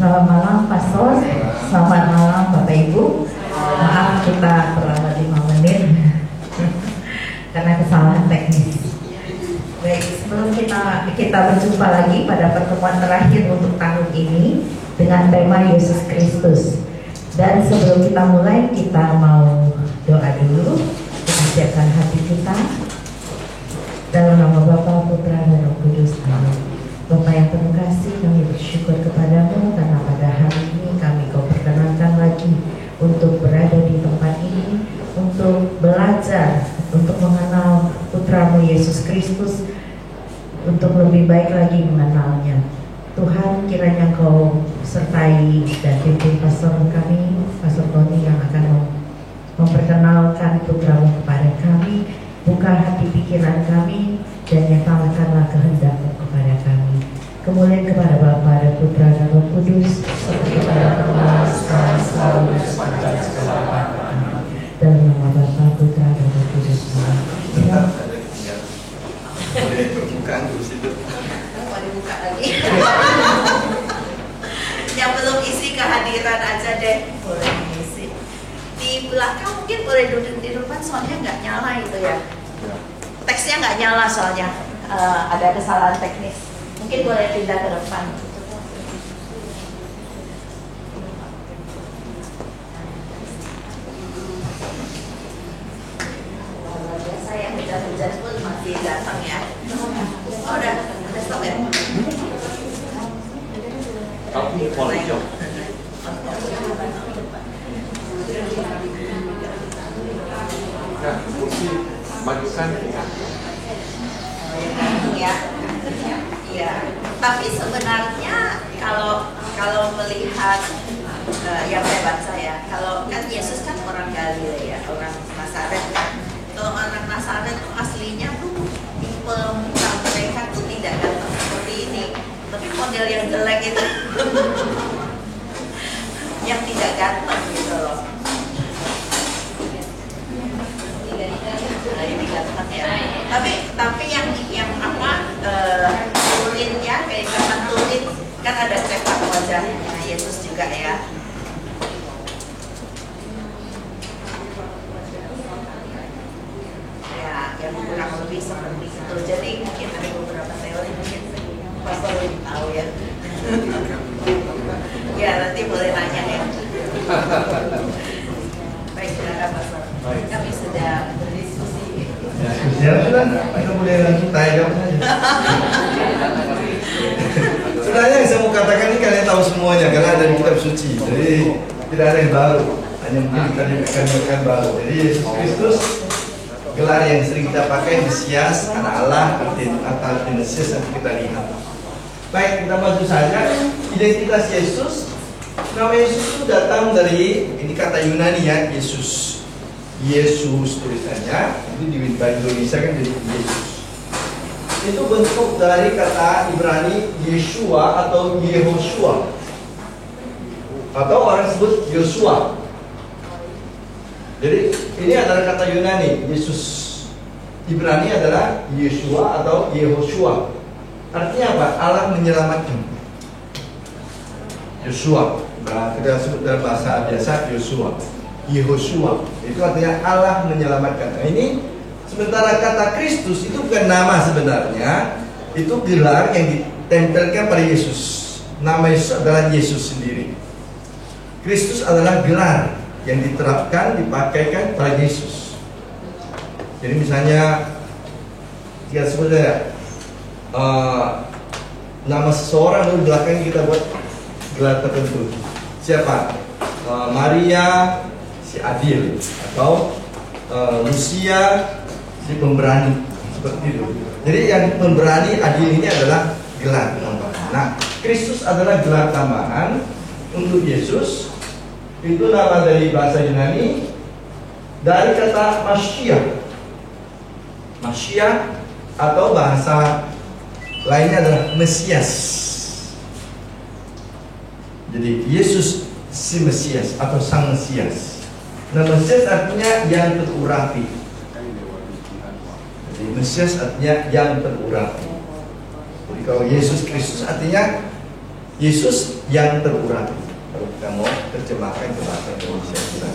Selamat malam Pastor, selamat malam Bapak Ibu. Maaf kita terlambat 5 menit karena kesalahan teknis. Baik, sebelum kita berjumpa lagi pada pertemuan terakhir untuk tahun ini dengan tema Yesus Kristus. Dan sebelum kita mulai, kita mau doa dulu. Kita siapkan hati kita dalam nama Bapa, Putra, dan Roh Kudus. Amin. Bapak yang penuh kasih, kami bersyukur kepadamu karena pada hari ini kami kau perkenankan lagi untuk berada di tempat ini, untuk belajar, untuk mengenal Putramu Yesus Kristus, untuk lebih baik lagi mengenalnya. Tuhan, kiranya kau sertai dan pimpin pastor kami, Pastor Tony, yang akan memperkenalkan Putramu kepada kami. Buka hati pikiran kami dan nyatakanlah kehendak-Mu kepada kami. Kemuliaan kepada Bapa dan Putra dan Roh Kudus, seperti pada permulaan, sekarang, selalu, sepanjang segala abad. Dalam nama Bapa, Putra dan Roh Kudus. Boleh permukaan dulu situ. Mau dibuka lagi. Yang belum isi kehadiran aja deh, boleh isi. Di belakang mungkin boleh duduk di depan, soalnya nggak nyala itu ya. Teksnya nggak nyala soalnya, ada kesalahan teknis. Mungkin boleh pindah ke depan. Saya yang hujan-hujan pun masih datang ya. Oh, udah stop ya. Kamu mau jawab? Nah, kursi bagusan ya. Iya. Tapi sebenarnya kalau melihat yang saya baca ya, kalau kan Yesus kan orang Galilea, orang Nazaret kan. Kalau orang Nazaret itu aslinya tuh tipe muka mereka tuh tidak ganteng seperti ini, tapi model yang jelek itu, yang tidak ganteng gitu loh. Ini ganteng ya. Tapi yang apa tulinnya kayak kapan tulin kan ada cetak wajahnya Yesus juga ya. Ya, yang kurang lebih seperti itu. Jadi mungkin ada beberapa teori mungkin Pastor lebih tahu ya. Ya, nanti boleh nanya ya. Baik, silakan Pastor. Kami sudah berdiskusi. Ya sudah, kita boleh langsung tanya saja. Sebenarnya yang saya mau katakan ini kalian tahu semuanya karena ada di kitab suci. Jadi tidak ada yang baru, hanya mungkin kita diberikan baru. Jadi Yesus Kristus, gelar yang sering kita pakai, Mesias, anak Allah, arti Mesias yang kita lihat. Baik, kita maju saja. Identitas Yesus, nama Yesus itu datang dari, ini kata Yunani ya, Yesus. Yesus tulisannya, itu di bahasa Indonesia kan jadi Yesus. Itu bentuk dari kata Ibrani Yeshua atau Yehoshua, atau orang sebut Yosua. Jadi ini adalah kata Yunani, Yesus. Ibrani adalah Yeshua atau Yehoshua. Artinya apa? Allah menyelamatkan. Yosua, kita sebut dalam bahasa biasa Yosua. Yehoshua itu artinya Allah menyelamatkan. Nah, ini sementara kata Kristus itu bukan nama sebenarnya, itu gelar yang ditempelkan pada Yesus. Nama Yesus adalah Yesus sendiri. Kristus adalah gelar yang diterapkan, dipakaikan pada Yesus. Jadi misalnya kita sebut nama seseorang lalu belakangnya kita buat gelar tertentu. Siapa? Maria si adil, atau Lucia si pemberani, seperti itu. Jadi yang pemberani, adil ini adalah gelar tambahan. Nah, Kristus adalah gelar tambahan untuk Yesus. Itu nama dari bahasa Yunani dari kata Mashiach. Mashiach atau bahasa lainnya adalah Mesias. Jadi Yesus si Mesias atau Sang Mesias. Nah, Mesias artinya yang terurapi. Jadi Mesias artinya yang terurapi. Jadi kalau Yesus Kristus artinya Yesus yang terurapi. Kalau kita mau terjemahkan ke bahasa Indonesia kita.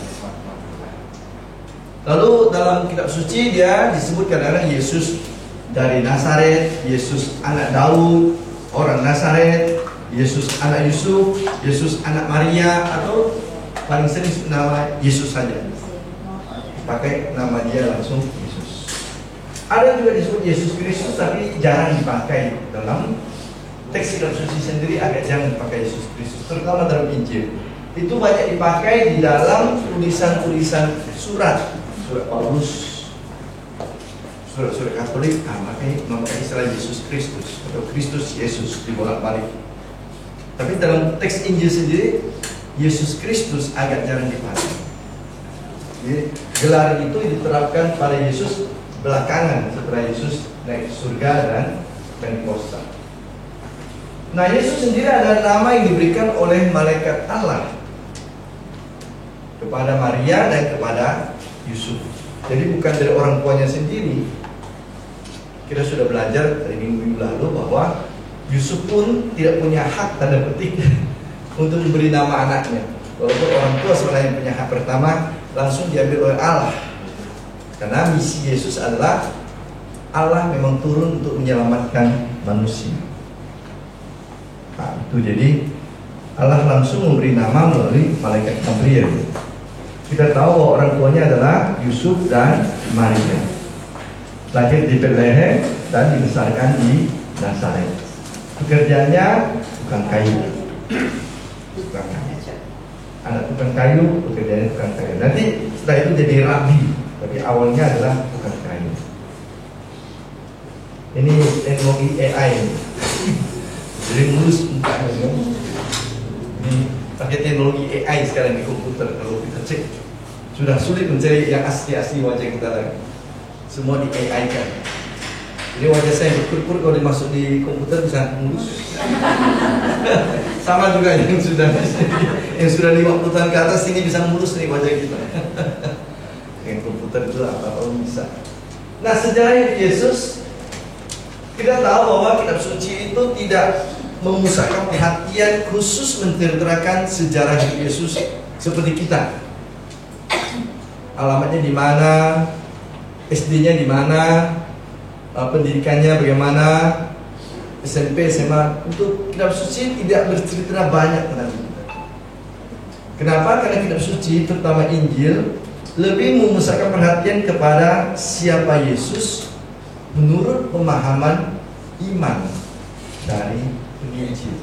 Lalu dalam kitab suci dia disebut kadang-kadang Yesus dari Nazaret, Yesus anak Daud, orang Nazaret, Yesus anak Yusuf, Yesus anak Maria, atau paling sering nama Yesus saja. Pakai nama dia langsung Yesus. Ada juga disebut Yesus Kristus tapi jarang dipakai dalam teks kitab suci sendiri, agak jarang dipakai Yesus Kristus, terutama dalam Injil. Itu banyak dipakai di dalam tulisan-tulisan surat Paulus, surat-surat Katolik, memakai istilah Yesus Kristus atau Kristus Yesus dibolak-balik. Tapi dalam teks Injil sendiri Yesus Kristus agak jarang dipakai. Jadi gelar itu diterapkan pada Yesus belakangan setelah Yesus naik ke surga dan Pentakosta. Nah, Yesus sendiri adalah nama yang diberikan oleh malaikat Allah kepada Maria dan kepada Yusuf. Jadi bukan dari orang tuanya sendiri. Kita sudah belajar dari minggu lalu bahwa Yusuf pun tidak punya hak tanda petik untuk memberi nama anaknya. Walaupun orang tua sebenarnya punya hak pertama, langsung diambil oleh Allah. Karena misi Yesus adalah Allah memang turun untuk menyelamatkan manusia. Nah, itu jadi Allah langsung memberi nama melalui malaikat Gabriel. Kita tahu bahwa orang tuanya adalah Yusuf dan Maria. Lahir di Bethlehem dan dibesarkan di Nazaret. Pekerjaannya tukang kayu. Tukang kayu. Anak tukang kayu, pekerjaannya tukang kayu. Nanti setelah itu jadi rabi, tapi awalnya adalah tukang kayu. Ini teknologi AI. Jadi mulus mukanya. Ini pakai teknologi AI sekarang di komputer. Kalau kita cek, sudah sulit mencari yang asli-asli wajah kita lagi. Semua di AI kan. Jadi wajah saya berkur-kur, kalau dimasuk di komputer bisa mulus. Sama juga yang sudah 50 tahun ke atas ini bisa mulus nih wajah kita. Dengan komputer itu apa-apa bisa. Nah, sejarah Yesus, kita tahu bahwa kitab suci itu tidak memusatkan perhatian khusus menceritakan sejarah Yesus seperti kita. Alamatnya di mana, SD-nya di mana, pendidikannya bagaimana, SMP, SMA. Untuk kitab suci tidak bercerita banyak tentang itu. Kenapa? Karena kitab suci, terutama Injil, lebih memusatkan perhatian kepada siapa Yesus menurut pemahaman iman dari penginjil.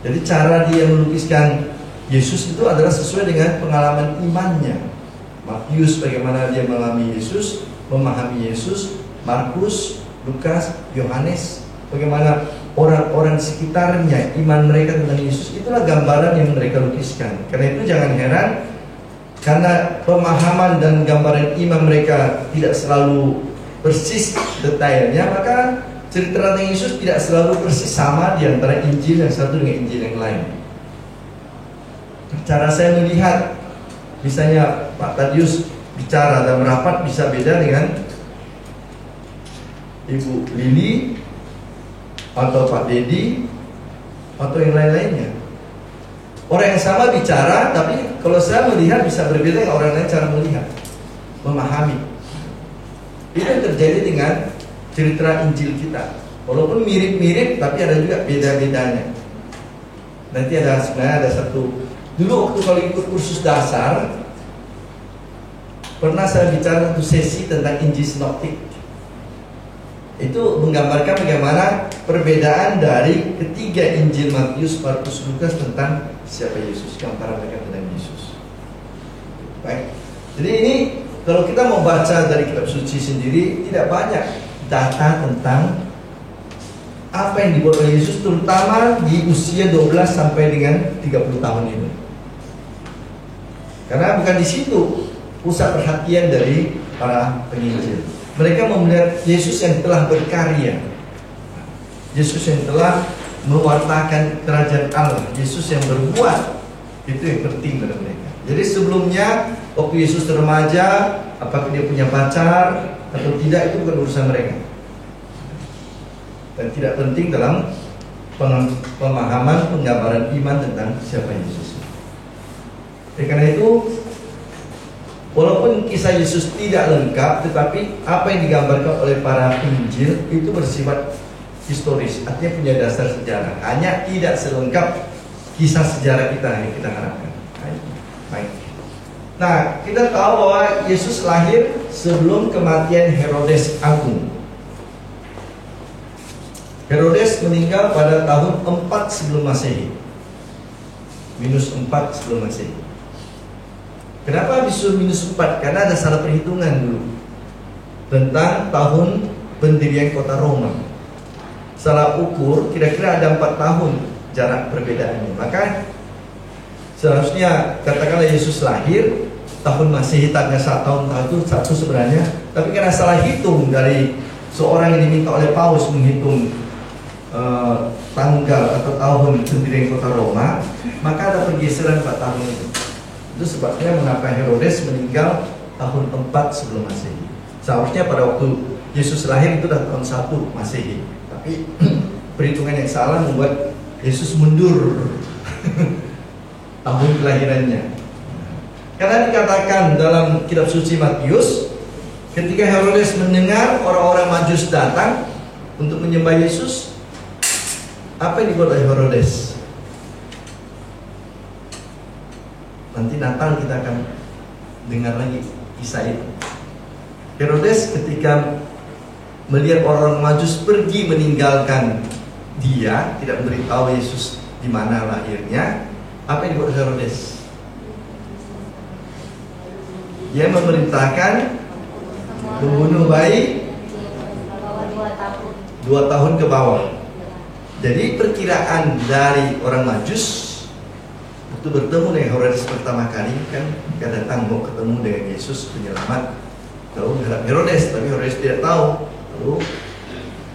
Jadi cara dia melukiskan Yesus itu adalah sesuai dengan pengalaman imannya. Matius bagaimana dia mengalami Yesus, memahami Yesus. Markus, Lukas, Yohanes, bagaimana orang-orang sekitarnya iman mereka tentang Yesus. Itulah gambaran yang mereka lukiskan. Karena itu jangan heran, karena pemahaman dan gambaran iman mereka tidak selalu persis detailnya, maka cerita tentang Yesus tidak selalu persis sama di antara Injil yang satu dengan Injil yang lain. Cara saya melihat, misalnya Pak Tadius bicara dalam rapat bisa beda dengan Ibu Lili atau Pak Dedi atau yang lain-lainnya. Orang yang sama bicara, tapi kalau saya melihat bisa berbeda dengan orang lain cara melihat, memahami. Itu yang terjadi dengan cerita Injil kita. Walaupun mirip-mirip, tapi ada juga beda-bedanya. Nanti sebenarnya ada satu. Dulu waktu kalau ikut kursus dasar, pernah saya bicara satu sesi tentang Injil sinoptik. Itu menggambarkan bagaimana perbedaan dari ketiga Injil Matius, Markus, Lukas tentang siapa Yesus, gambaran mereka tentang Yesus. Baik. Jadi ini kalau kita mau baca dari kitab suci sendiri, tidak banyak data tentang apa yang dibuat oleh Yesus, terutama di usia 12 sampai dengan 30 tahun ini. Karena bukan di situ pusat perhatian dari para penginjil. Mereka mau melihat Yesus yang telah berkarya, Yesus yang telah mewartakan kerajaan Allah, Yesus yang berbuat. Itu yang penting bagi mereka. Jadi sebelumnya, waktu Yesus remaja, apakah dia punya pacar atau tidak, itu bukan urusan mereka dan tidak penting dalam pemahaman, penggambaran iman tentang siapa Yesus. Karena itu, walaupun kisah Yesus tidak lengkap, tetapi apa yang digambarkan oleh para penginjil itu bersifat historis, artinya punya dasar sejarah. Hanya tidak selengkap kisah sejarah kita yang kita harapkan. Baik. Nah, kita tahu bahwa Yesus lahir sebelum kematian Herodes Agung. Herodes meninggal pada tahun 4 sebelum Masehi. Minus 4 sebelum Masehi. Kenapa bisa minus 4? Karena ada salah perhitungan dulu tentang tahun pendirian kota Roma. Salah ukur, kira-kira ada 4 tahun jarak perbedaannya. Maka seharusnya katakanlah Yesus lahir tahun Masehi, tanggal 1 tahun itu satu sebenarnya. Tapi karena salah hitung dari seorang yang diminta oleh Paus menghitung tanggal atau tahun pendirian kota Roma, maka ada pergeseran 4 tahun itu. Itu sebabnya mengapa Herodes meninggal tahun 4 sebelum Masehi. Seharusnya pada waktu Yesus lahir itu dah tahun 1 Masehi. Tapi perhitungan yang salah membuat Yesus mundur tahun kelahirannya. Karena dikatakan dalam kitab suci Matius, ketika Herodes mendengar orang-orang Majus datang untuk menyembah Yesus, apa yang dibuat oleh Herodes? Nanti Natal kita akan dengar lagi kisah itu. Herodes ketika melihat orang Majus pergi meninggalkan dia, tidak memberitahu Yesus di mana lahirnya, apa yang dibuat Herodes? Dia memerintahkan membunuh bayi 2 tahun ke bawah. Jadi perkiraan dari orang Majus waktu bertemu dengan Herodes pertama kali, kan dia datang mau ketemu dengan Yesus penyelamat, lalu menghadap Herodes, tapi Herodes tidak tahu. Lalu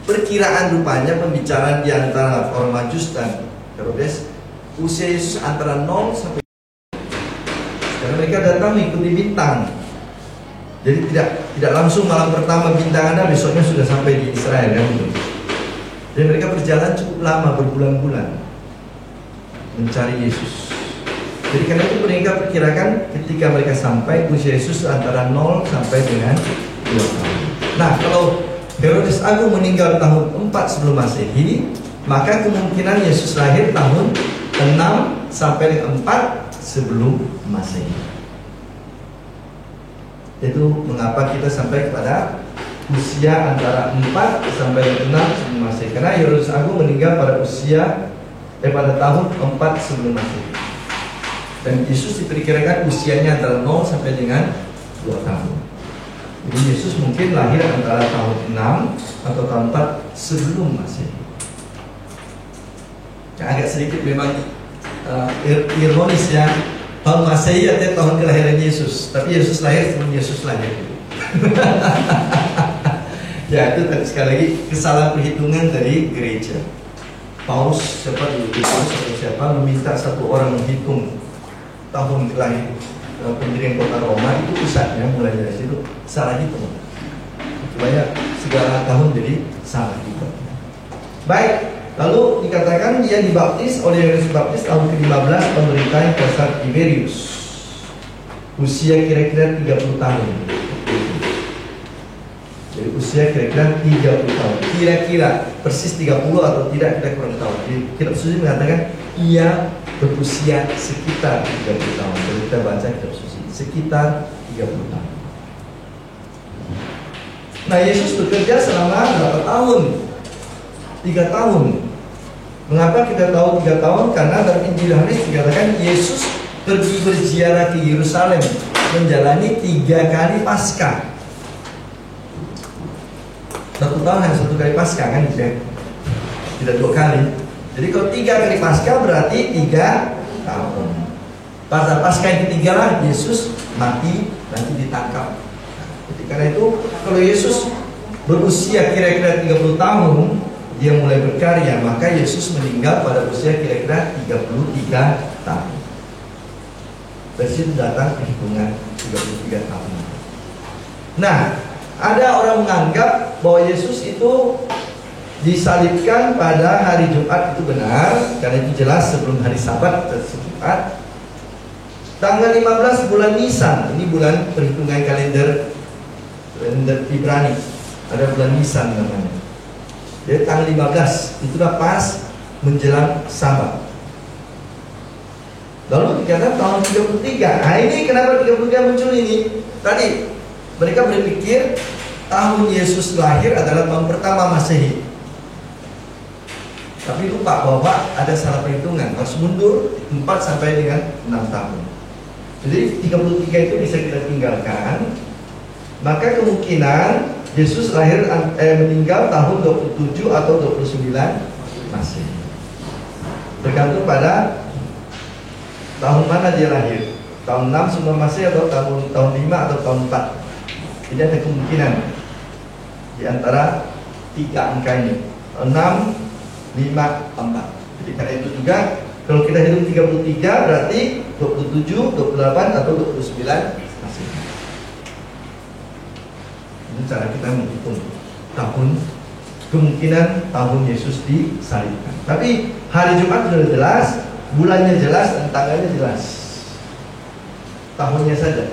perkiraan rupanya pembicaraan di antara orang Majus dan Herodes, usia Yesus antara 0 sampai, karena mereka datang mengikuti bintang. Jadi tidak langsung malam pertama bintang ada, besoknya sudah sampai di Israel, kan? Dan mereka berjalan cukup lama, berbulan-bulan mencari Yesus. Jadi karena itu mereka perkirakan ketika mereka sampai, usia Yesus antara 0 sampai dengan 2 tahun. Nah, kalau Herodes Agung meninggal tahun 4 sebelum Masehi, maka kemungkinan Yesus lahir tahun 6 sampai dengan 4 sebelum Masehi. Itu mengapa kita sampai kepada usia antara 4 sampai 6 sebelum Masehi. Karena Herodes Agung meninggal pada pada tahun 4 sebelum Masehi. Dan Yesus diperkirakan usianya antara 0 sampai dengan 2 tahun. Jadi Yesus mungkin lahir antara tahun 6 atau tahun 4 sebelum Masehi. Yang agak sedikit memang ironis ya, tahun Masehi artinya tahun kelahiran Yesus, tapi Yesus lahir sebelum Yesus lahir. Ya, itu sekali lagi kesalahan perhitungan dari gereja. Paus siapa dulu? Paus atau siapa meminta satu orang menghitung tahun kelahiran pendirian kota Roma, itu pusatnya mulai dari situ salah hitung. Banyak segala tahun jadi salah hitung. Baik, lalu dikatakan dia dibaptis oleh Yohanes Baptis tahun ke-15 pemerintahan Kaisar Tiberius. Usia kira-kira 30 tahun. Jadi usia kira-kira 30 tahun. Kira-kira persis 30 atau tidak kita kurang tahu. Jadi kitab suci mengatakan ia berusia sekitar 30 tahun. Jadi kita baca kitab suci sekitar 30 tahun. Nah, Yesus bekerja selama berapa tahun? 3 tahun. Mengapa kita tahu 3 tahun? Karena dalam Injil Yohanes dikatakan Yesus pergi berziarah ke Yerusalem, menjalani 3 kali Paskah. 1 tahun hanya 1 kali Paskah, kan? Tidak 2 kali. Jadi kalau 3 kali Paskah berarti 3 tahun. Pada Paskah yang ketiga lah Yesus mati, nanti ditangkap. Jadi karena itu kalau Yesus berusia kira-kira 30 tahun dia mulai berkarya, maka Yesus meninggal pada usia kira-kira 33 tahun. Dari situ datang perhitungan 33 tahun. Nah, ada orang menganggap bahwa Yesus itu disalibkan pada hari Jumat itu benar, karena itu jelas sebelum hari Sabat tersebut. Tanggal 15 bulan Nisan, ini bulan perhitungan kalender Ibrani, ada bulan Nisan namanya. Jadi tanggal 15 itulah pas menjelang Sabat. Lalu dikatakan tahun 33. Nah ini kenapa 33 muncul ini? Tadi mereka berpikir tahun Yesus lahir adalah tahun pertama Masehi. Tapi lupa bahwa ada salah perhitungan, harus mundur 4 sampai dengan 6 tahun. Jadi 33 itu bisa kita tinggalkan. Maka kemungkinan Yesus lahir meninggal tahun 27 atau 29 Masehi. Bergantung pada tahun mana dia lahir. Tahun 6 sebelum Masehi atau tahun 5 atau tahun 4. Jadi ada kemungkinan di antara 3 angka ini. 6, 5, 4. Jadi karena itu juga kalau kita hitung 33 berarti 27, 28 atau 29 Masehi. Ini cara kita menghitung tahun, kemungkinan tahun Yesus disalibkan. Tapi hari Jumat sudah jelas, bulannya jelas dan tanggalnya jelas. Tahunnya saja.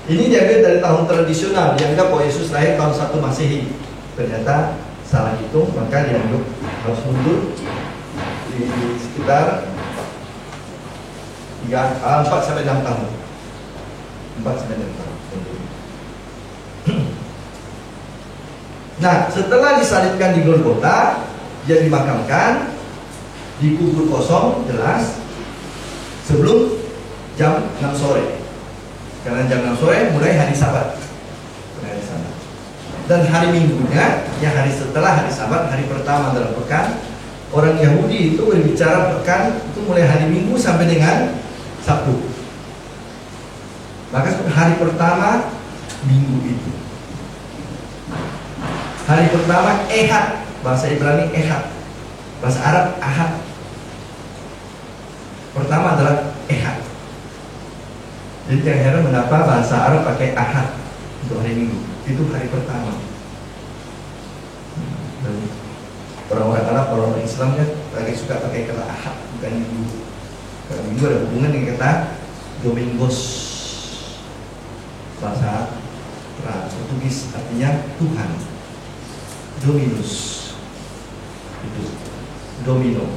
Ini diambil dari tahun tradisional, dianggap bahwa Yesus lahir tahun 1 Masehi. Ternyata salah hitung, maka dianggap harus mundur di sekitar 4 sampai 6 tahun. 4 sampai 6 tahun. Nah, setelah disalibkan di Golgota, dia dimakamkan, dikubur kosong, jelas, sebelum jam 6 sore. Karena jam 6 sore mulai hari Sabat. Dan hari Minggunya, ya hari setelah hari Sabat, hari pertama dalam pekan, orang Yahudi itu berbicara pekan itu mulai hari Minggu sampai dengan Sabtu. Maka hari pertama Minggu itu. Hari pertama Ehad, bahasa Ibrani Ehad, bahasa Arab Ahad. Pertama adalah Ehad. Jadi yang heran mengapa bahasa Arab pakai Ahad untuk hari Minggu. Itu hari pertama. Dan orang-orang Arab, orang-orang Islam kan lagi suka pakai kata Ahad, bukan Minggu. Karena Minggu ada hubungan dengan kata Domingos, bahasa Portugis, artinya Tuhan. Dominus, itu domino.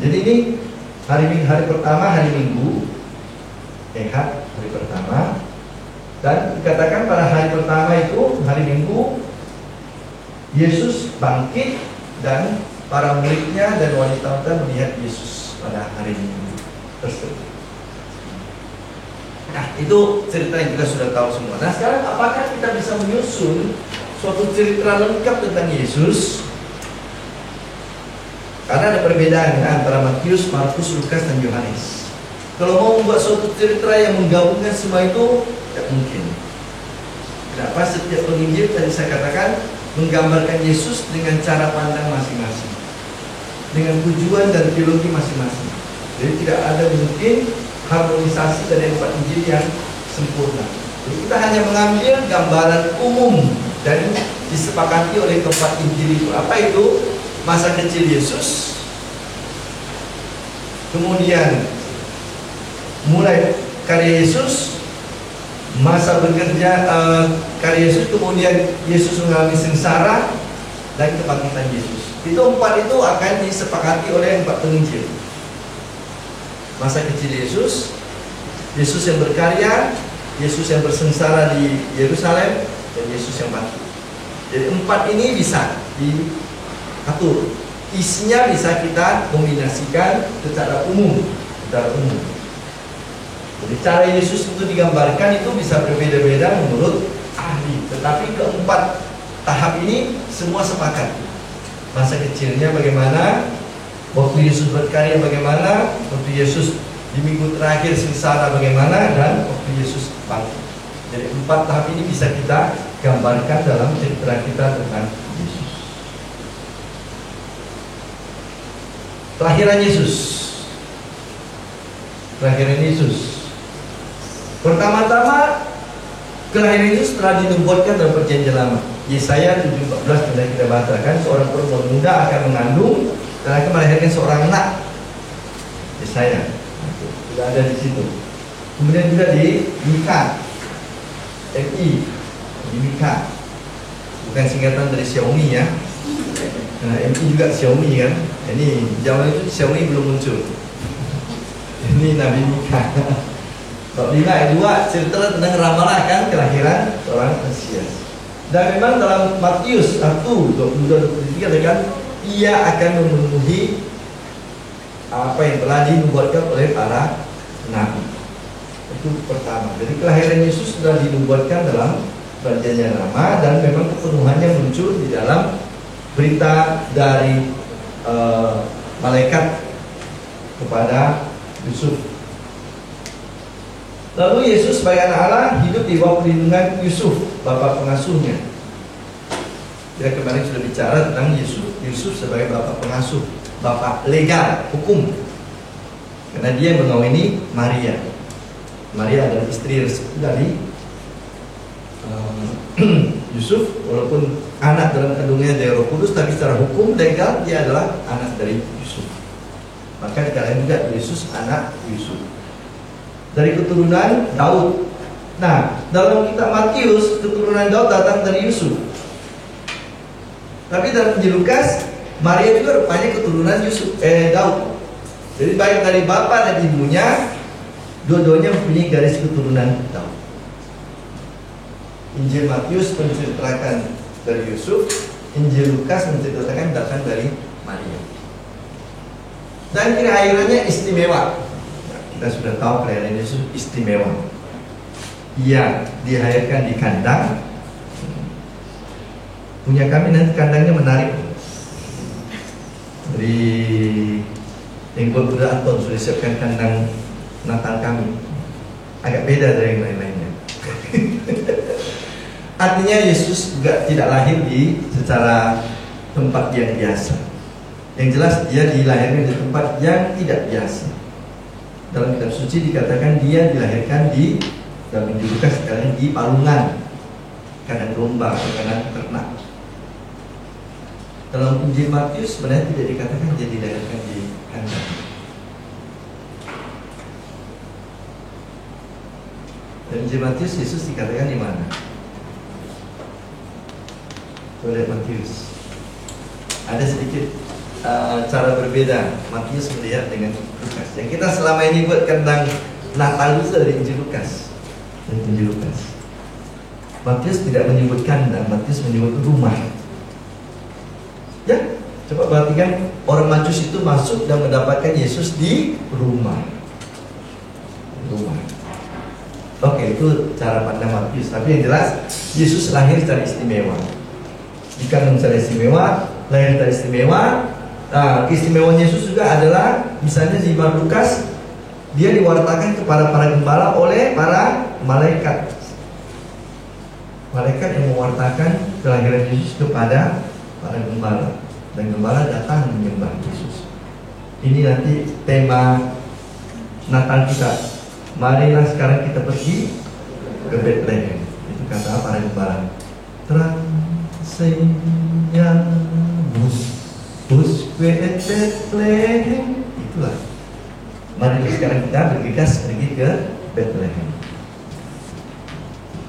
Jadi ini hari pertama, hari Minggu, Ehad, hari pertama. Dan dikatakan pada hari pertama itu, hari Minggu, Yesus bangkit dan para muridnya dan wanita-wanita melihat Yesus pada hari Minggu tersebut. Nah, itu cerita yang kita sudah tahu semua. Nah, sekarang apakah kita bisa menyusun suatu cerita lengkap tentang Yesus? Karena ada perbedaan antara Matius, Markus, Lukas, dan Yohanes. Kalau mau membuat suatu cerita yang menggabungkan semua itu, tidak mungkin. Kenapa? Setiap penginjil tadi saya katakan menggambarkan Yesus dengan cara pandang masing-masing, dengan tujuan dan teologi masing-masing. Jadi tidak ada mungkin harmonisasi dari 4 Injil yang sempurna. Jadi kita hanya mengambil gambaran umum dan disepakati oleh 4 Injil itu. Apa itu? Masa kecil Yesus, kemudian mulai karya Yesus, masa bekerja karya Yesus, kemudian Yesus mengalami sengsara, dan kebangkitan Yesus. Itu 4 itu akan disepakati oleh 4 penginjil. Masa kecil Yesus, Yesus yang berkarya, Yesus yang bersengsara di Yerusalem, dan Yesus yang mati. Jadi 4 ini bisa diatur. Isinya bisa kita kombinasikan secara umum. Jadi cara Yesus itu digambarkan itu bisa berbeda-beda menurut ahli. Tetapi keempat tahap ini semua sepakat. Masa kecilnya bagaimana, waktu Yesus berkarya bagaimana, waktu Yesus di minggu terakhir sengsara bagaimana, dan waktu Yesus bangkit. Jadi 4 tahap ini bisa kita gambarkan dalam cerita kita tentang Yesus. Kelahiran Yesus. Kelahiran Yesus. Pertama-tama Kelahiran Yesus telah dinubuatkan dalam perjanjian lama. Yesaya 7:14 sudah kita bacakan, seorang perempuan muda akan mengandung dan akan melahirkan seorang anak. Yesaya sudah ada di situ. Kemudian juga di Mika, di Mika, bukan singkatan dari Xiaomi ya. Nah, MI juga Xiaomi kan. Ini zaman itu Xiaomi belum muncul. Ini Nabi Mika. Bab 5 ayat 2 cerita tentang ramalan akan kelahiran seorang Mesias. Dan memang dalam Matius 1:22-23 katakan ia akan memenuhi apa yang telah dinubuatkan oleh para nabi. Itu pertama. Jadi kelahiran Yesus sudah dinubuatkan dalam perjanjian lama dan memang kepenuhannya muncul di dalam berita dari malaikat kepada Yusuf. Lalu Yesus sebagai anak Allah hidup di bawah perlindungan Yusuf, bapa pengasuhnya. Kita kemarin sudah bicara tentang Yusuf sebagai bapa pengasuh, bapa legal, hukum. Karena dia mengawini Maria. Maria adalah istri dari Yusuf, walaupun anak dalam kandungnya dari Roh Kudus, tapi secara hukum legal dia adalah anak dari Yusuf. Maka dikatakan juga Yesus anak Yusuf. Dari keturunan Daud. Nah, dalam kitab Matius keturunan Daud datang dari Yusuf. Tapi dalam Injil Lukas, Maria juga rupanya keturunan Daud. Jadi baik dari bapak dan ibunya, dua-duanya mempunyai garis keturunan Daud. Injil Matius menceritakan dari Yusuf, Injil Lukas menceritakan datang dari Maria. Dan kelahirannya istimewa. Kita sudah tahu kelahiran Yesus istimewa. Ia dilahirkan di kandang. Punya kami nanti kandangnya menarik. Dari Tengku Buddha Anton sudah siapkan kandang Natal kami. Agak beda dari yang lain-lainnya. Artinya Yesus juga tidak lahir secara tempat yang biasa. Yang jelas dia dilahirkan di tempat yang tidak biasa. Dalam kitab suci dikatakan dia dilahirkan dalam Injil Lukas sekarang di palungan, kandang domba atau kandang ternak. Dalam Injil Matius sebenarnya tidak dikatakan dia dilahirkan di kandang. Dan Injil Matius Yesus dikatakan di mana? Oleh Matius. Ada sedikit cara berbeda Matius melihat dengan Lukas. Yang kita selama ini buat kandang Natal itu dari Injil Lukas. Dan Injil Lukas. Matius tidak menyebut kandang, Matius menyebut rumah. Ya, coba perhatikan orang Majus itu masuk dan mendapatkan Yesus di rumah. Rumah. Oke, itu cara pandang Matius. Tapi yang jelas Yesus lahir secara istimewa. Dikandung secara istimewa, lahir secara istimewa. Nah, keistimewaan Yesus juga adalah misalnya di bab Lukas dia diwartakan kepada para gembala oleh para malaikat. Malaikat yang mewartakan kelahiran Yesus kepada para gembala dan gembala datang menyembah Yesus. Ini nanti tema Natal kita. Marilah sekarang kita pergi ke Bethlehem. Itu kata para gembala. Transenyabus Busque et Bethlehem. Itulah. Mari sekarang kita bergegas pergi ke Bethlehem.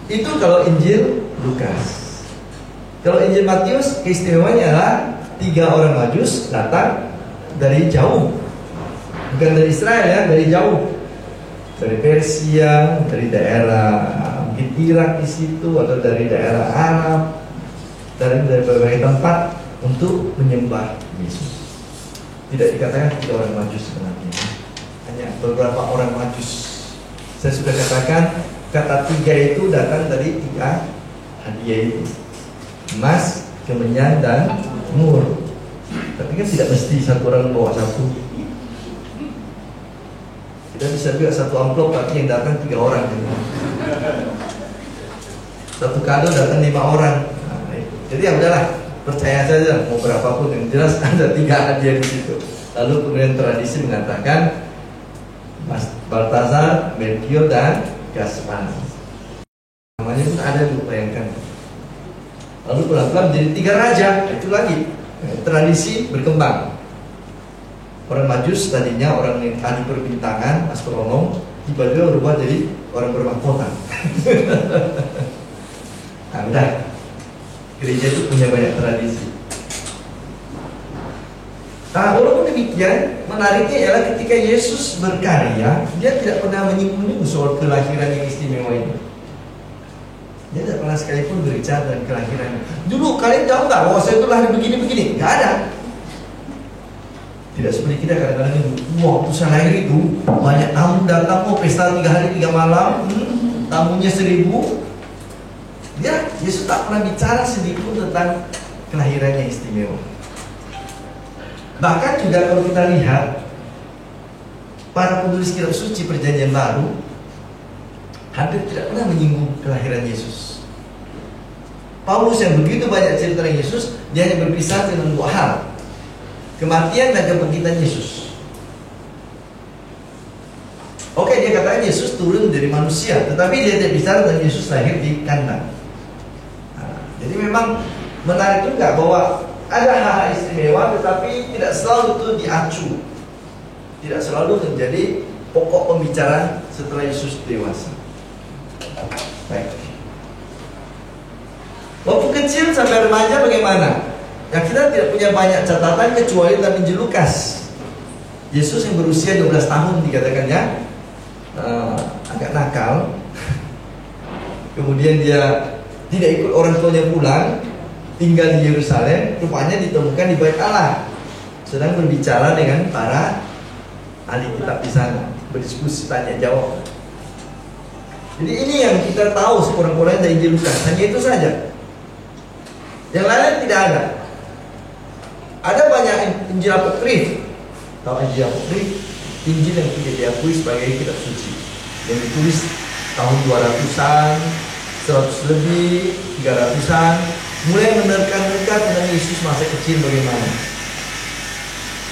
Itu kalau Injil Lukas. Kalau Injil Matius keistimewaannya adalah 3 orang Majus datang dari jauh. Bukan dari Israel ya, dari jauh. Dari Persia, dari daerah mungkin Irak di situ atau dari daerah Arab, dari berbagai tempat untuk menyembah Yesus. Tidak dikatakan 3 orang Majus sebenarnya, hanya beberapa orang Majus. Saya sudah katakan kata 3 itu datang dari 3 hadiah itu: emas, kemenyan, dan mur. Tapi kan tidak mesti satu orang bawa satu. Kita bisa juga satu amplop tapi yang datang 3 orang. Satu kado datang 5 orang. Nah, jadi ya udahlah, percaya saja mau berapapun yang jelas ada 3 hadiah di situ. Lalu kemudian tradisi mengatakan Baltasar, Melchior, dan Gaspar. Namanya ada dulu, bayangkan. Lalu pelan-pelan menjadi 3 raja. Itu lagi tradisi berkembang. Orang Majus tadinya orang yang ahli perbintangan, astronom, tiba-tiba berubah jadi orang bermahkota. Nah, udah. Gereja itu punya banyak tradisi. Nah, walaupun demikian, menariknya ialah ketika Yesus berkarya, dia tidak pernah menyinggung soal kelahiran yang istimewa ini. Dia tidak pernah sekalipun berbicara tentang kelahiran. Dulu kalian tahu nggak bahwa saya itu lahir begini-begini? Nggak ada. Tidak seperti kita kadang-kadang ini, waktu saya lahir itu banyak tamu datang, pesta 3 hari 3 malam, tamunya 1000. Ya, Yesus tak pernah bicara sedikit pun tentang kelahirannya istimewa. Bahkan juga kalau kita lihat para penulis kitab suci Perjanjian Baru hampir tidak pernah menyinggung kelahiran Yesus. Paulus yang begitu banyak cerita tentang Yesus, dia hanya berpisah tentang 2 hal: kematian dan kebangkitan Yesus. Oke, dia katakan Yesus turun dari manusia, tetapi dia tidak bicara tentang Yesus lahir di kandang. Jadi memang menarik juga bahwa ada hal-hal istimewa, tetapi tidak selalu itu diacu, tidak selalu menjadi pokok pembicaraan setelah Yesus dewasa. Baik. Waktu kecil sampai remaja bagaimana? Ya, kita tidak punya banyak catatan kecuali dalam Injil Lukas. Yesus yang berusia 12 tahun dikatakan ya, agak nakal. Kemudian dia tidak ikut orang tuanya pulang, tinggal di Yerusalem, rupanya ditemukan di Bait Allah, sedang berbicara dengan para ahli kitab di sana, berdiskusi tanya jawab. Jadi ini yang kita tahu sekurang-kurangnya dari Injil Lukas, hanya itu saja. Yang lain tidak ada. Ada banyak Injil apokrif. Tahu Injil apokrif? Injil yang tidak diakui sebagai kitab suci, yang ditulis tahun 200-an, 100 lebih, 300-an, mulai menerka-nerka tentang Yesus masa kecil bagaimana.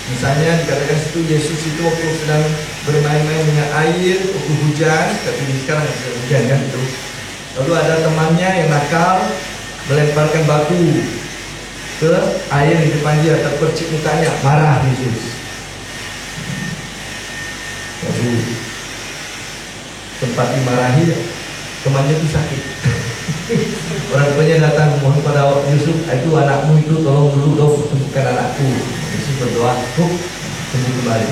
Misalnya dikatakan situ Yesus itu waktu sedang bermain-main dengan air, waktu hujan, tapi sekarang sedang hujan kan itu. Lalu ada temannya yang nakal melemparkan batu ke air di depan dia, terpercik mukanya, marah Yesus. Lalu tempat dimarahi, temannya itu sakit. Orang tuanya datang mohon pada Yusuf, itu anakmu itu tolong dulu dong sembuhkan anakku. Yesus berdoa, sembuh kembali.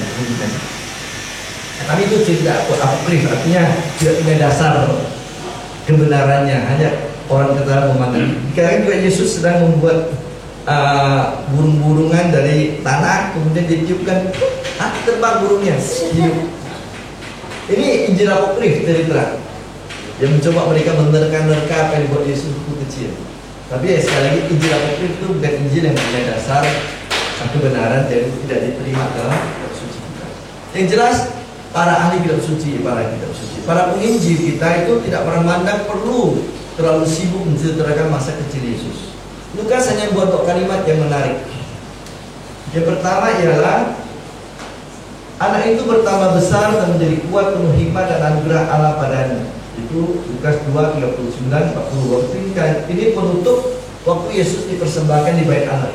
Tapi itu cerita apokrif, artinya tidak punya dasar kebenarannya, hanya orang kata memandang. Sekarang juga Yesus sedang membuat burung-burungan dari tanah, kemudian ditiupkan, terbang burungnya. Ini Injil apokrif cerita yang mencoba mereka menerka-nerka apa yang dibuat Yesus waktu kecil. Tapi ya, sekali lagi Injil apokrif itu bukan Injil yang punya dasar kebenaran, jadi tidak diterima dalam kitab suci kita. Yang jelas para ahli kitab suci, para penginjil kita itu tidak pernah mandang perlu terlalu sibuk menceritakan masa kecil Yesus. Lukas hanya buat kalimat yang menarik. Yang pertama ialah anak itu bertambah besar dan menjadi kuat, penuh hikmat dan anugerah Allah padanya. Itu Lukas 2:39-40. Ini penutup waktu Yesus dipersembahkan di Bait Allah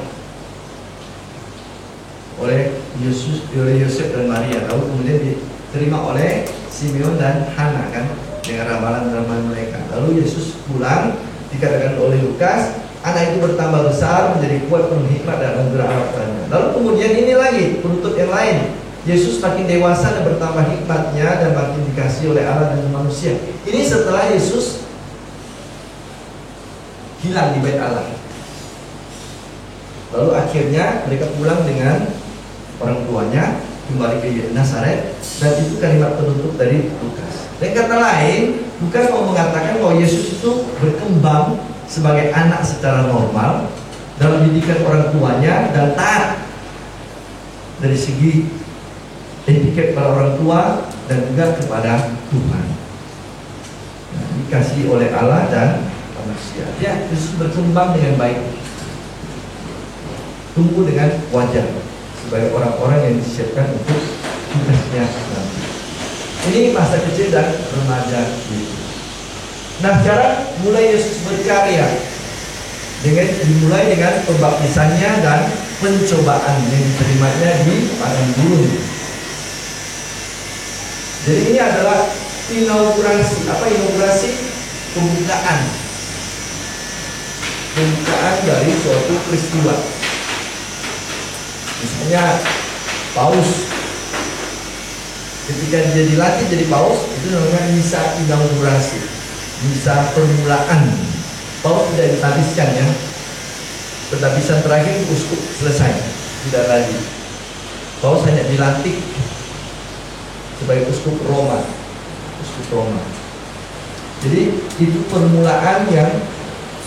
oleh Yosef dan Maria, lalu kemudian diterima oleh Simeon dan Hana kan, dengan ramalan-ramalan mereka. Lalu Yesus pulang, dikatakan oleh Lukas, anak itu bertambah besar, menjadi kuat, penuh hikmat dan anugerah Allah padanya. Lalu kemudian ini lagi penutup yang lain, Yesus makin dewasa dan bertambah hikmatnya dan makin dikasihi oleh Allah dan manusia. Ini setelah Yesus hilang di Bait Allah. Lalu akhirnya mereka pulang dengan orang tuanya, kembali ke Nazaret, dan itu kalimat penutup dari Lukas. Dengan kata lain, Lukas mau mengatakan bahwa Yesus itu berkembang sebagai anak secara normal dalam didikan orang tuanya dan taat dari segi etiket para orang tua dan juga kepada Tuhan. Nah, dikasihi oleh Allah dan manusia. Dia Yesus berkembang dengan baik, tumbuh dengan wajar sebagai orang-orang yang disiapkan untuk tugasnya nanti. Ini masa kecil dan remaja Yesus. Nah sekarang mulai Yesus berkarya dimulai dengan pembaptisannya dan pencobaan yang diterimanya di padang gurun. Jadi ini adalah inaugurasi, inaugurasi pembukaan dari suatu peristiwa. Misalnya Paus ketika dia dilatih jadi Paus, itu namanya misa inaugurasi, misa permulaan. Paus tidak ditabiskan ya, pentabisan terakhir uskup selesai, tidak lagi. Paus hanya dilantik sebagai uskup Roma. Jadi itu permulaan yang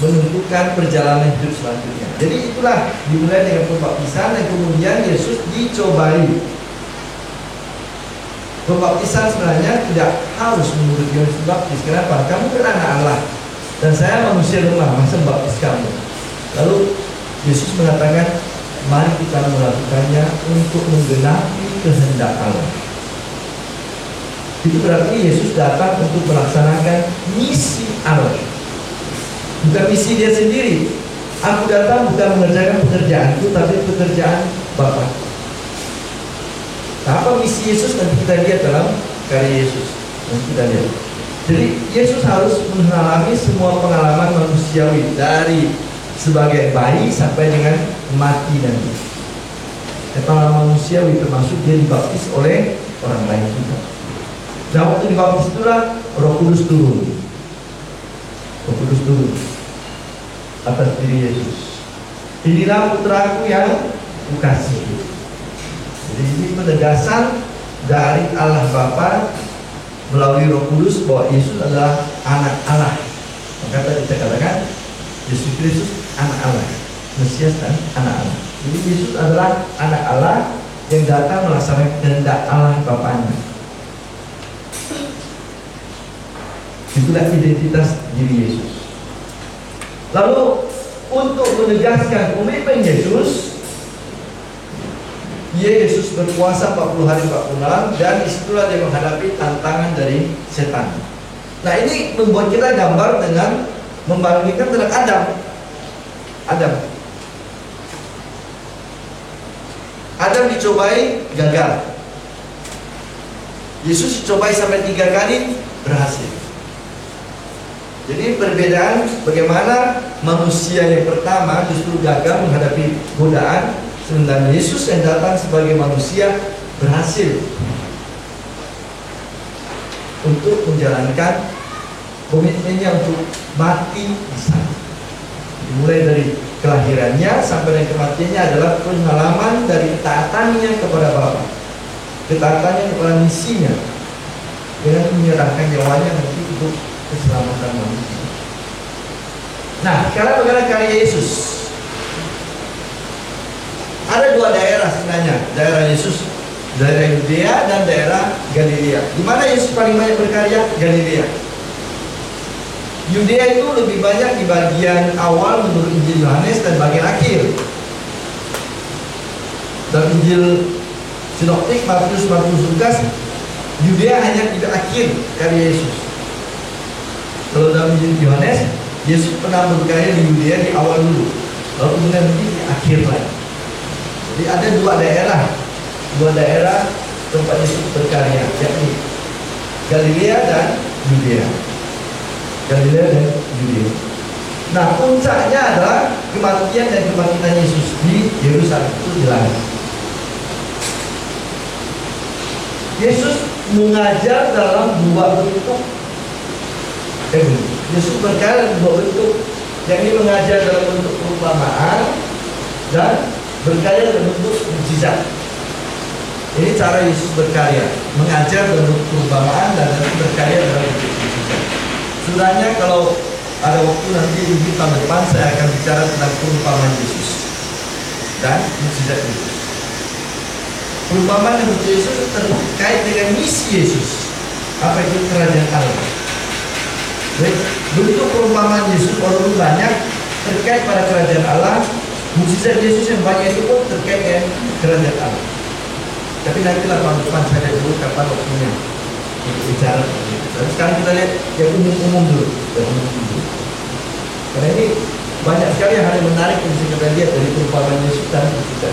menentukan perjalanan hidup selanjutnya. Jadi itulah dimulai dengan pembaptisan dan kemudian Yesus dicobai. Pembaptisan sebenarnya tidak harus menurut Yohanes Pembaptis. Kenapa? Kamu kan anak Allah dan saya manusia lemah, masa membaptis kamu? Lalu Yesus mengatakan, mari kita melakukannya untuk menggenapi kehendak Allah. Itu berarti Yesus datang untuk melaksanakan misi Allah, bukan misi dia sendiri. Aku datang bukan mengerjakan pekerjaanku, tapi pekerjaan Bapa. Nah, apa misi Yesus nanti kita lihat dalam karya Yesus. Nanti kita lihat. Jadi Yesus harus mengalami semua pengalaman manusiawi dari sebagai bayi sampai dengan mati nanti. Pengalaman manusiawi termasuk dia dibaptis oleh orang lain juga. Nah, waktu dibaptis itulah Roh Kudus turun. Roh Kudus turun atas diri Yesus. Inilah putraku yang kukasihi. Jadi ini penegasan dari Allah Bapa melalui Roh Kudus bahwa Yesus adalah anak Allah. Maka tadi kita katakan Yesus Kristus anak Allah, Mesias dan anak Allah. Jadi Yesus adalah anak Allah yang datang melaksanakan kehendak Allah Bapanya. Itulah identitas diri Yesus. Lalu untuk menegaskan komitmen Yesus, Yesus berpuasa 40 hari 40 malam dan disitulah dia menghadapi tantangan dari setan. Nah ini membuat kita gambar dengan membandingkan dengan Adam dicobai gagal. Yesus dicobai sampai 3 kali berhasil. Jadi perbedaan bagaimana manusia yang pertama justru gagal menghadapi godaan, sementara Yesus yang datang sebagai manusia berhasil untuk menjalankan komitmennya untuk mati di sana. Mulai dari kelahirannya sampai dengan kematiannya adalah pengalaman dari ketaatannya kepada Bapa, ketaatannya kepada misinya dengan menyerahkan nyawanya nanti untuk keselamatan manusia. Nah, sekarang bagaimana karya Yesus? Ada 2 daerah sebenarnya, daerah Yesus, daerah Yudea dan daerah Galilea. Di mana Yesus paling banyak berkarya? Galilea. Yudea itu lebih banyak di bagian awal menurut Injil Yohanes dan bagian akhir. Dalam Injil Sinoptik, Matius, Lukas, Yudea hanya di akhir karya Yesus. Kalau dalam Injil Yohanes, Yesus pernah berkarya di Yudea di awal dulu, lalu kemudian di akhir lagi. Jadi ada 2 daerah tempat Yesus berkarya, yakni Galilea dan Yudea. Nah, puncaknya adalah kematian dan kebangkitan Yesus di Yerusalem. Itu jelas. Yesus mengajar dalam 2 bentuk. Yesus berkarya dalam 2 bentuk, yakni mengajar dalam bentuk perumpamaan dan berkarya dalam bentuk mukjizat. Ini cara Yesus berkarya, mengajar dalam bentuk perumpamaan dan berkarya dalam bentuk mukjizat. Sebenarnya kalau ada waktu nanti di tahun depan saya akan bicara tentang perumpamaan Yesus dan mukjizat Yesus. Perumpamaan dan mukjizat Yesus terkait dengan misi Yesus. Apa itu kerajaan Allah? Baik, bentuk perumpamaan Yesus walaupun banyak terkait pada kerajaan Allah, mukjizat Yesus yang banyak itu pun terkait dengan kerajaan Allah. Tapi nantilah tahun depan saya dulu kapan waktunya. untuk bicara. Tapi sekarang kita lihat yang umum-umum dulu, yang umum dulu. Karena ini banyak sekali hal yang menarik yang bisa kita lihat dari perumpamaan Yesus dan kita.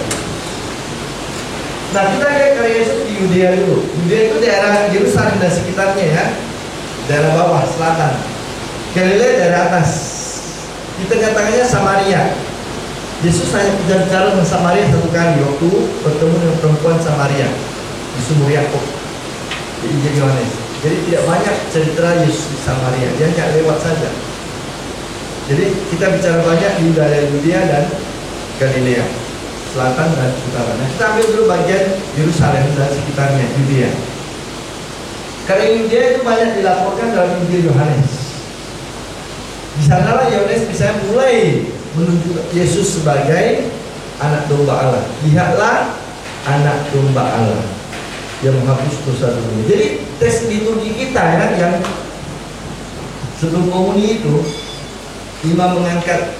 Nah, kita lihat karya Yesus di Yudea dulu. Yudea itu daerah Yerusalem dan sekitarnya ya, daerah bawah selatan. Galilea daerah atas. Di tengah-tengahnya Samaria. Yesus hanya berbicara dengan Samaria satu kali waktu bertemu dengan perempuan Samaria di sumur Yakub di Injil Yohanes. Jadi tidak banyak cerita Yesus di Samaria, dia hanya lewat saja. Jadi kita bicara banyak di daerah Yudea dan Galilea, selatan dan utara. Nah, kita ambil dulu bagian Yerusalem dan sekitarnya, Yudea. Karena Yudea itu banyak dilaporkan dalam Injil Yohanes. Di sanalah Yohanes bisa mulai menunjuk Yesus sebagai anak domba Allah. Lihatlah anak domba Allah yang menghapus dosa dunia. Jadi tes liturgi kita ya, yang sebelum komuni itu imam mengangkat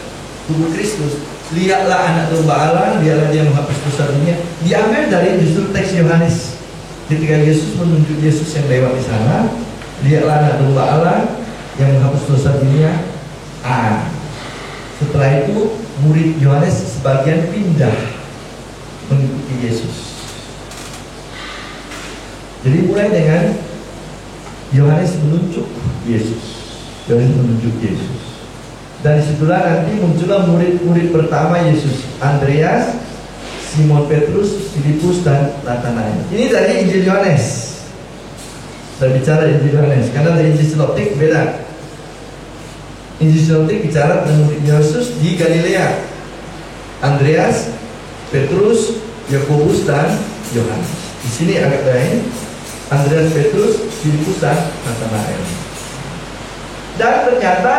tubuh Kristus. Lihatlah anak domba Allah, biarlah dia menghapus dosa dunia. Diambil dari justru teks Yohanes. Ketika Yesus menunjuk Yesus yang lewat di sana, lihatlah anak domba Allah yang menghapus dosa dunia. Setelah itu murid Yohanes sebagian pindah mengikuti Yesus. Jadi mulai dengan Yohanes menunjuk Yesus. Yohanes menunjuk Yesus. Dan disitulah nanti muncullah murid-murid pertama Yesus, Andreas, Simon Petrus, Filipus dan Nathanael. Ini dari Injil Yohanes. Saya bicara Injil Yohanes, karena dari Injil Sinoptik beda. Injil Sinoptik bicara tentang murid Yesus di Galilea, Andreas, Petrus, Yakobus dan Yohanes. Di sini agak lain, Andreas, Petrus, Filipus dan Nathanael. Dan ternyata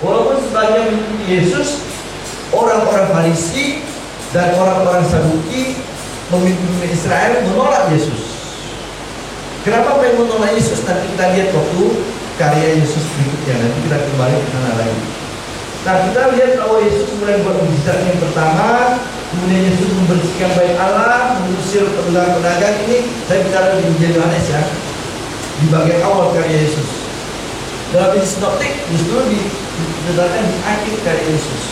walaupun sebagian mengikuti Yesus, orang-orang Farisi dan orang-orang Saduki, pemimpin Israel menolak Yesus. Kenapa pengen menolak Yesus? Nanti kita lihat waktu karya Yesus berikutnya. Nanti kita kembali ke sana lagi. Nah, kita lihat bahwa Yesus mulai buat mukjizat yang pertama, kemudian Yesus membersihkan bait Allah, mengusir pedagang-pedagang. Ini saya bicara di Injil Yohanes ya, di bagian awal karya Yesus. Dalam Injil Sinoptik justru diletakkan di akhir karya Yesus.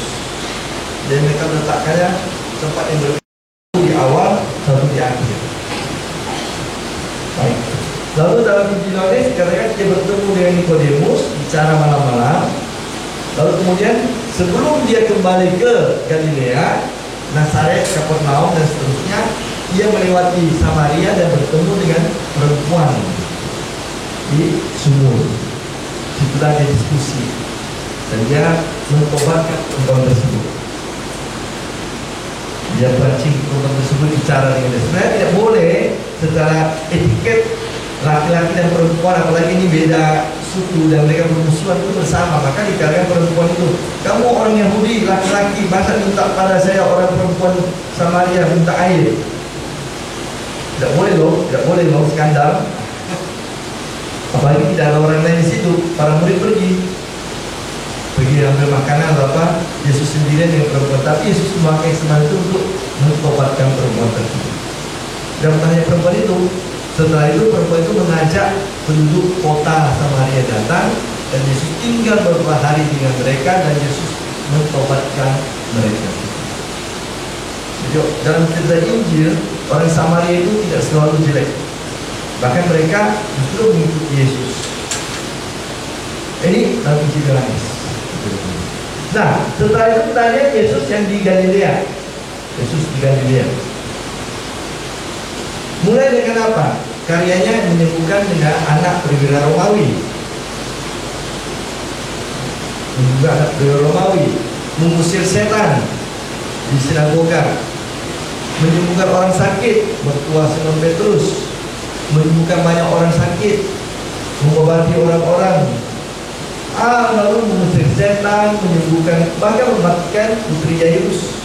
Dan mereka meletakkannya tempat yang berbeda, di awal, satu di akhir. Baik. Lalu dalam Injil Yohanes dikatakan dia bertemu dengan Nikodemus, bicara malam-malam. Lalu kemudian sebelum dia kembali ke Galilea, Nazaret, Kapernaum dan seterusnya, dia melewati Samaria dan bertemu dengan perempuan di sumur. Situlah dia diskusi dan dia mentobatkan perempuan tersebut. Dia pancing perempuan tersebut bicara dengan dia. Sebenarnya tidak boleh secara etiket laki-laki dan perempuan, apalagi ini beda suku dan mereka bermusuhan itu bersama. Maka dikatakan perempuan itu, kamu orang Yahudi laki-laki, masa minta pada saya orang perempuan Samaria minta air? Tidak boleh loh, skandal. Apalagi tidak ada orang lain di situ. Para murid pergi ambil makanan apa, Yesus sendirian dengan perempuan. Tapi Yesus memakai semangat itu untuk mentobatkan perempuan tersebut. Dan bertanya perempuan itu. Setelah itu perempuan itu mengajak penduduk kota Samaria datang, dan Yesus tinggal beberapa hari dengan mereka dan Yesus mentobatkan mereka. Jadi dalam cerita Injil, orang Samaria itu tidak selalu jelek. Bahkan mereka justru mengikuti Yesus. Ini dalam Injil Yohanes. Nah, setelah itu kita lihat Yesus yang di Galilea. Yesus di Galilea. Mulai dengan apa? Karyanya menyembuhkan dengan anak perwira Romawi. Menyembuhkan anak perwira Romawi, mengusir setan di sinagoga, menyembuhkan orang sakit, mertua Simon Petrus, menyembuhkan banyak orang sakit, mengobati orang-orang, lalu mengusir setan, menyembuhkan, bahkan mematikan putri Yairus.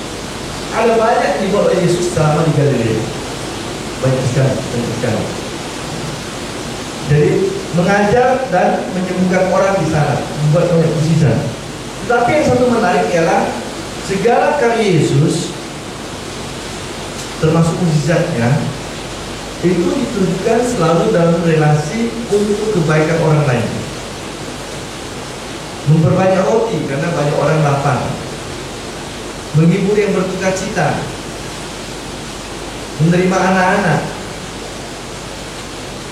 Ada banyak dibuat oleh Yesus selama di Galilea. Banyak sekali. Jadi mengajar dan menyembuhkan orang di sana, membuat banyak mukjizat. Tetapi yang satu menarik ialah segala karya Yesus, termasuk mukjizatnya, itu ditujukan selalu dalam relasi untuk kebaikan orang lain. Memperbanyak roti karena banyak orang lapar, menghibur yang berduka cita, menerima anak-anak.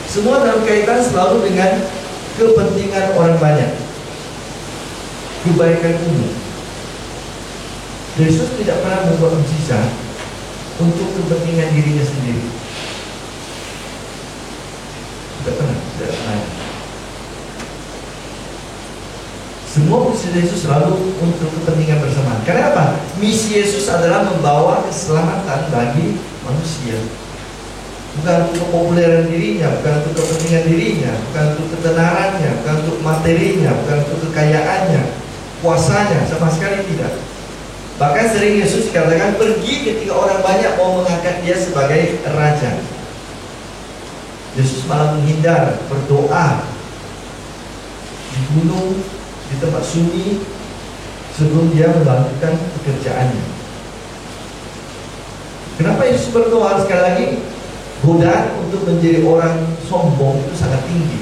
Semua dalam kaitan selalu dengan kepentingan orang banyak, kebaikan umum. Yesus tidak pernah membuat mukjizat untuk kepentingan dirinya sendiri. Tidak pernah. Semua misi Yesus selalu untuk kepentingan bersama. Karena apa? Misi Yesus adalah membawa keselamatan bagi manusia. Bukan untuk kepopuleran dirinya, bukan untuk kepentingan dirinya, bukan untuk ketenarannya, bukan untuk materinya, bukan untuk kekayaannya, kuasanya, sama sekali tidak. Bahkan sering Yesus katakan pergi ketika orang banyak mau mengangkat dia sebagai raja. Yesus malah menghindar, berdoa di gunung, di tempat sunyi sebelum dia melanjutkan pekerjaannya. Kenapa Yesus berdoa? Sekali lagi, godaan untuk menjadi orang sombong itu sangat tinggi.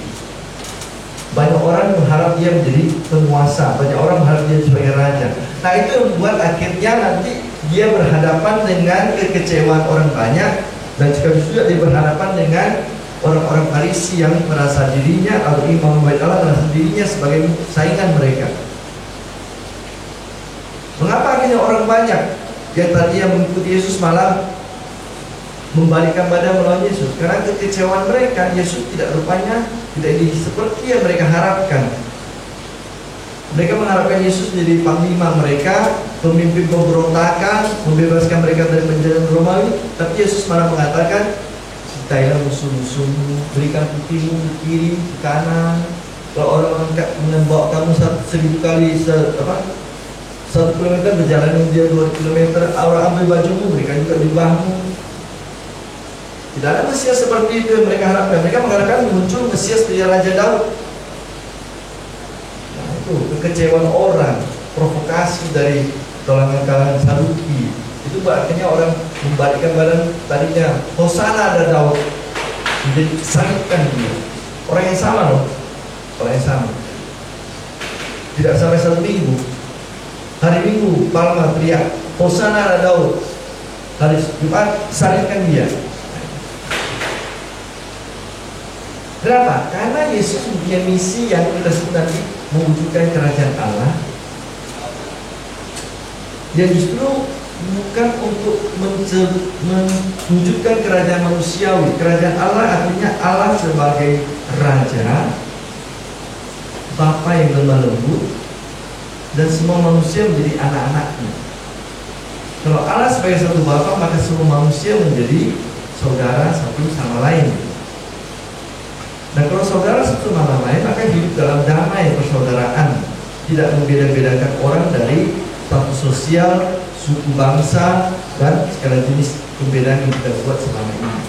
Banyak orang mengharap dia menjadi penguasa, banyak orang mengharap dia sebagai raja. Nah, itu yang membuat akhirnya nanti dia berhadapan dengan kekecewaan orang banyak, dan juga dia berhadapan dengan orang-orang Farisi yang merasa dirinya atau imam bait Allah merasa dirinya sebagai saingan mereka. Mengapa akhirnya orang banyak yang tadinya mengikuti Yesus malah membalikkan badan melawan Yesus? Karena kekecewaan mereka, Yesus tidak rupanya tidak seperti yang mereka harapkan. Mereka mengharapkan Yesus menjadi panglima mereka, pemimpin pemberontakan, membebaskan mereka dari penjajahan Romawi. Tapi Yesus malah mengatakan, cintailah musuh-musuhmu, berikan putihmu di kiri, di kanan. Kalau orang membawa kamu 1000 kali 1 kilometer, berjalan dia 2 kilometer. Orang ambil bajumu, berikan juga jubahmu. Tidak ada Mesias seperti itu yang mereka harapkan. Mereka mengharapkan muncul Mesias dari Raja Daud. Nah, itu kekecewaan orang, provokasi dari kalangan-kalangan Saduki. Itu akhirnya orang membalikkan badan tadinya Hosana ada Daud, menjadi salibkan dia. Orang yang sama loh, orang yang sama. Tidak sampai 1 minggu, hari Minggu Palma teriak Hosana ada Daud. Hari Jumat salibkan dia. Kenapa? Karena Yesus punya misi yang kita sebut nanti mewujudkan kerajaan Allah, yang justru bukan untuk mewujudkan kerajaan manusiawi. Kerajaan Allah artinya Allah sebagai raja, Bapa yang lemah lembut, dan semua manusia menjadi anak-anaknya. Kalau Allah sebagai satu Bapa, maka semua manusia menjadi saudara satu sama lain. Dan kalau saudara satu sama lain, maka hidup dalam damai persaudaraan, tidak membeda-bedakan orang dari status sosial, suku bangsa, dan segala jenis perbedaan yang kita buat selama ini.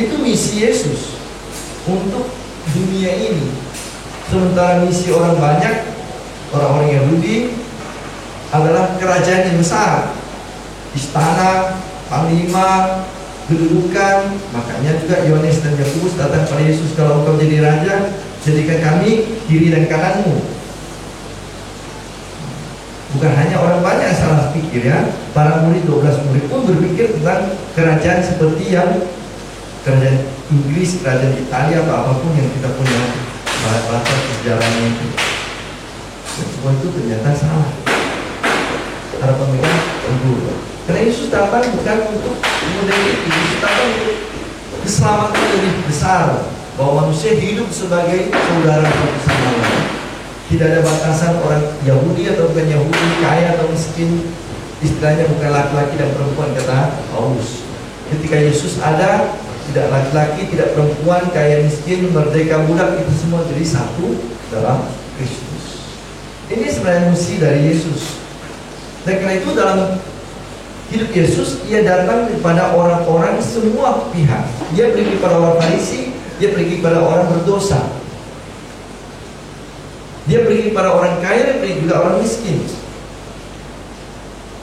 Itu misi Yesus untuk dunia ini. Sementara misi orang banyak, orang-orang Yahudi, adalah kerajaan yang besar, istana, panglima, kedudukan. Makanya juga Yohanes dan Yakobus datang pada Yesus, kalau engkau jadi raja, jadikan kami kiri dan kananmu. Bukan hanya orang banyak yang salah pikir ya. Para murid, 12 murid pun berpikir tentang kerajaan seperti yang kerajaan Inggris, kerajaan Italia, atau apapun yang kita punya bahasa sejarahnya itu. Dan semua itu ternyata salah. Harapan mereka unggul. Karena Yesus datang bukan untuk memiliki, Yesus datang untuk keselamatan lebih besar, bahwa manusia hidup sebagai saudara satu sama lain. Tidak ada batasan orang Yahudi atau bukan Yahudi, kaya atau miskin. Istilahnya bukan laki-laki dan perempuan, kata Paulus. Ketika Yesus ada, tidak laki-laki, tidak perempuan, kaya miskin, merdeka budak, itu semua jadi satu dalam Kristus. Ini sebenarnya misi dari Yesus. Dan karena itu dalam hidup Yesus, ia datang kepada orang-orang semua pihak. Dia pergi kepada orang Farisi, dia pergi kepada orang berdosa, dia pergi kepada orang kaya, dia pergi juga orang miskin.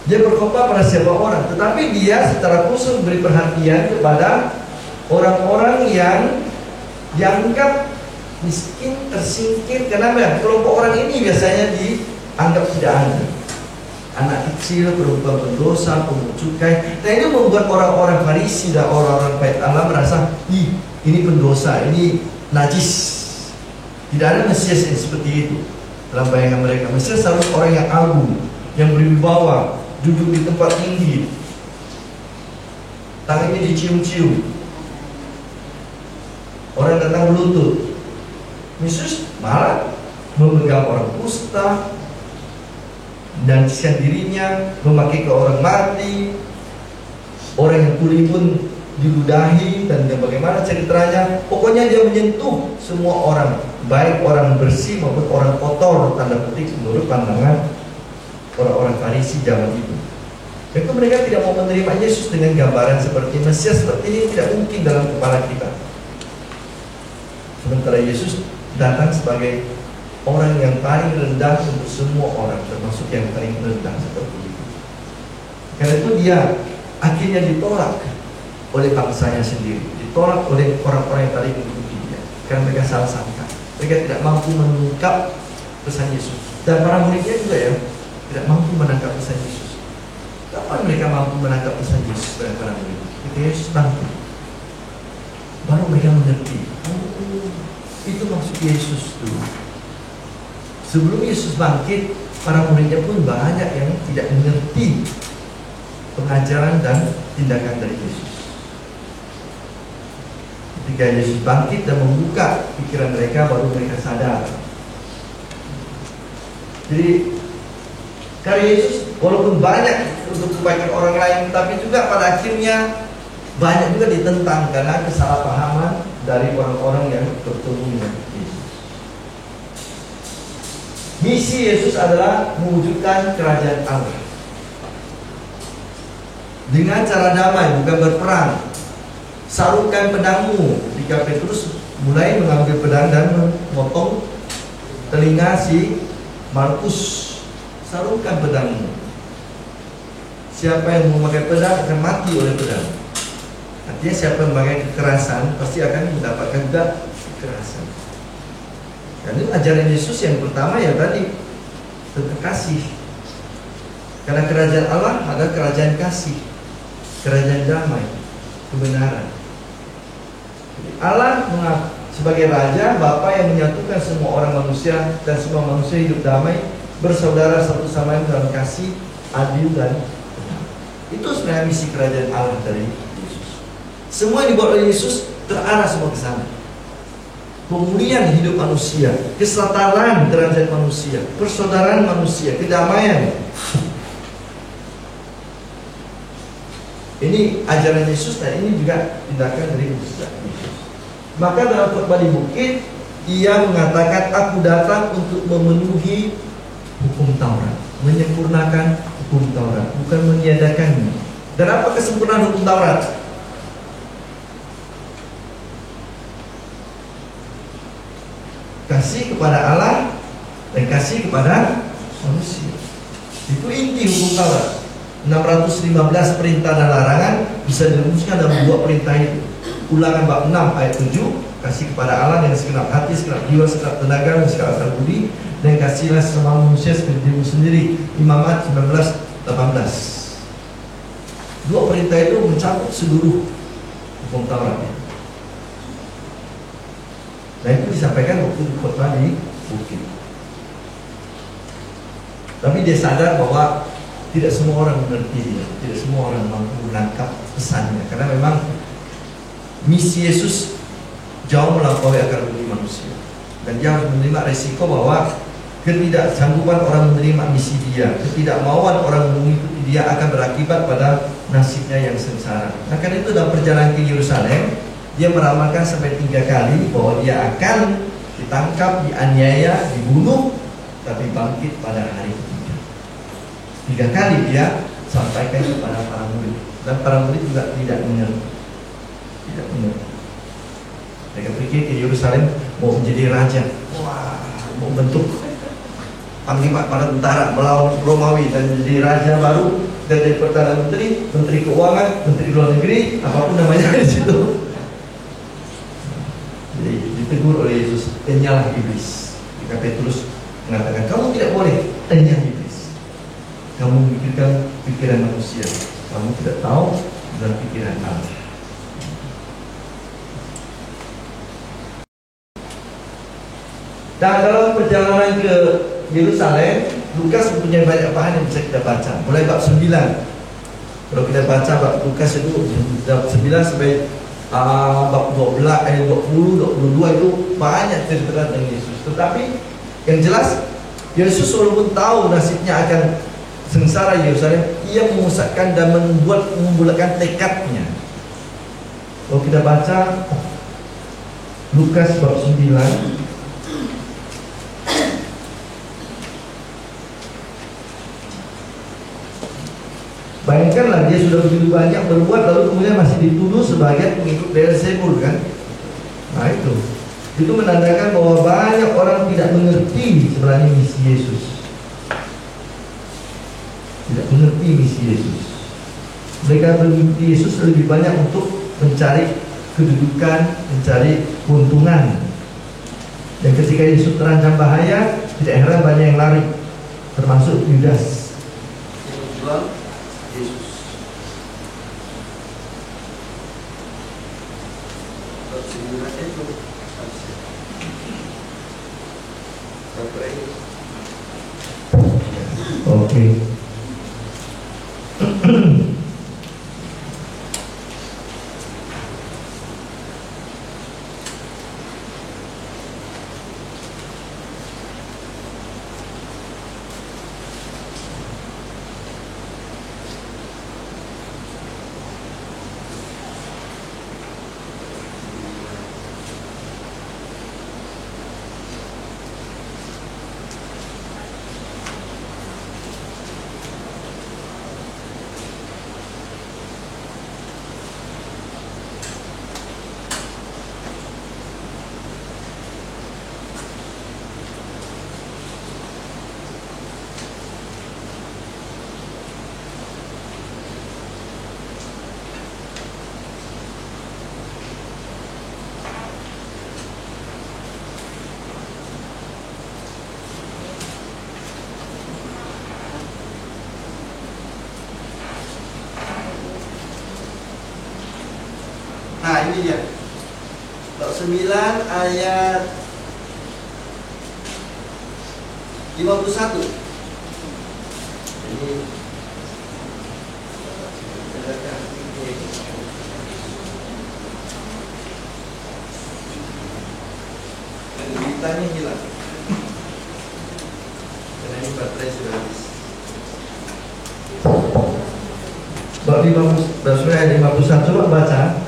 Dia berkhotbah pada siapa orang, tetapi dia secara khusus beri perhatian kepada orang-orang yang dianggap miskin, tersingkir. Kenapa? Kelompok orang ini biasanya dianggap tidak ada. Anak kecil, perempuan berdosa, pungut cukai. Nah, ini membuat orang-orang Farisi dan orang-orang bait Allah merasa, ini pendosa, ini najis. Tidak ada Mesias yang seperti itu dalam bayangan mereka. Mesias harus orang yang agung, yang berwibawa, duduk di tempat tinggi, tangannya dicium-cium, orang datang berlutut. Yesus malah memegang orang kusta dan dirinya, memakai ke orang mati, orang yang tuli pun diludahi, dan bagaimana ceritanya. Pokoknya dia menyentuh semua orang, baik orang bersih maupun orang kotor, tanda petik, menurut pandangan orang-orang Farisi zaman itu. Maka mereka tidak mau menerima Yesus dengan gambaran seperti Mesias seperti ini, tidak mungkin dalam kepala kita. Sementara Yesus datang sebagai orang yang paling rendah untuk semua orang, termasuk yang paling rendah seperti itu. Karena itu dia akhirnya ditolak oleh bangsanya sendiri, ditolak oleh orang-orang yang paling mengikuti dia, karena mereka salah sangka. Mereka tidak mampu mengungkap pesan Yesus, dan para muridnya juga ya tidak mampu menangkap pesan Yesus. Kapan mereka mampu menangkap pesan Yesus pada para murid? Ketika Yesus bangkit, baru mereka mengerti. Oh, itu maksud Yesus dulu. Sebelum Yesus bangkit, para muridnya pun banyak yang tidak mengerti pengajaran dan tindakan dari Yesus. Ketika Yesus bangkit dan membuka pikiran mereka, baru mereka sadar. Jadi karya Yesus walaupun banyak untuk kebaikan orang lain, tapi juga pada akhirnya banyak juga ditentang karena kesalahpahaman dari orang-orang yang bertemu dengan Yesus. Misi Yesus adalah mewujudkan kerajaan Allah dengan cara damai, bukan berperang. Sarungkan pedangmu. Jika Petrus mulai mengambil pedang dan memotong telinga si Markus, sarungkan pedangmu. Siapa yang memakai pedang akan mati oleh pedang. Artinya siapa yang memakai kekerasan pasti akan mendapatkan juga kekerasan. Dan itu ajaran Yesus yang pertama ya tadi, tentang kasih. Karena kerajaan Allah adalah kerajaan kasih, kerajaan damai, kebenaran. Allah sebagai Raja, Bapa yang menyatukan semua orang manusia, dan semua manusia hidup damai, bersaudara satu sama lain dalam kasih, adil dan benar. Itu sebenarnya misi kerajaan Allah dari Yesus. Semua yang dibuat oleh Yesus terarah semua ke sana. Pemulihan hidup manusia, kesetaraan derajat manusia, persaudaraan manusia, kedamaian. Ini ajaran Yesus, dan ini juga tindakan dari Yesus. Maka dalam khotbah di bukit, ia mengatakan, aku datang untuk memenuhi hukum Taurat, menyempurnakan hukum Taurat, bukan meniadakannya. Dan apa kesempurnaan hukum Taurat? Kasih kepada Allah dan kasih kepada manusia. Itu inti hukum Taurat. 615 perintah dan larangan bisa dirumuskan dalam dua perintah itu. Ulangan bab 6 ayat 7, kasih kepada Allah dengan segenap hati, segenap jiwa, segenap tenaga, dan segenap akal budi, dan kasihlah sesama manusia seperti dirimu sendiri. Imamat 19:18. Dua perintah itu mencakup seluruh hukum Taurat. Nah, itu disampaikan waktu khotbah di bukit. Tapi dia sadar bahwa tidak semua orang mengerti dia, tidak semua orang mampu menangkap pesannya, karena memang misi Yesus jauh melampaui akal budi manusia, dan dia harus menerima resiko bahwa ketidaksanggupan orang menerima misi dia, ketidakmauan orang mengikuti dia akan berakibat pada nasibnya yang sengsara. Nah, karena itu dalam perjalanan ke Yerusalem, dia meramalkan sampai 3 kali bahwa dia akan ditangkap, dianiaya, dibunuh, tapi bangkit pada hari ketiga. 3 kali dia sampaikan kepada para murid, dan para murid juga tidak mengerti. Tidak mengerti. Mereka pikir ke Yerusalem mau menjadi raja, wah, mau bentuk panglima para tentara melawan Romawi dan jadi raja baru dan jadi perdana menteri, menteri keuangan, menteri luar negeri, apapun namanya di situ. Jadi ditegur oleh Yesus, enyalah iblis. Jika Petrus mengatakan, kamu tidak boleh, enyah iblis. Kamu memikirkan pikiran manusia, kamu tidak tahu dalam pikiran Allah. Dan dalam perjalanan ke Yerusalem, Lukas mempunyai banyak bahan yang bisa kita baca. Mulai bab 9. Kalau kita baca bab Lukas itu bab 9 sampai bab 12, 20, 22 itu banyak cerita tentang Yesus. Tetapi yang jelas Yesus walaupun tahu nasibnya akan sengsara Yerusalem, ia memusatkan dan membulatkan tekadnya. Kalau kita baca Lukas bab 9, bayangkanlah dia sudah begitu banyak berbuat lalu kemudian masih dituduh sebagai pengikut Beelzebul kan? Nah itu menandakan bahwa banyak orang tidak mengerti sebenarnya misi Yesus. Tidak mengerti misi Yesus. Mereka bermimpi Yesus lebih banyak untuk mencari kedudukan, mencari keuntungan. Dan ketika Yesus terancam bahaya, tidak heran banyak yang lari, termasuk Yudas. Yesus. Oke. Nah ini dia bab 9 ayat 51. Ini beritanya hilang karena ini baterai sudah habis. Bab 50, ayat 51, coba baca.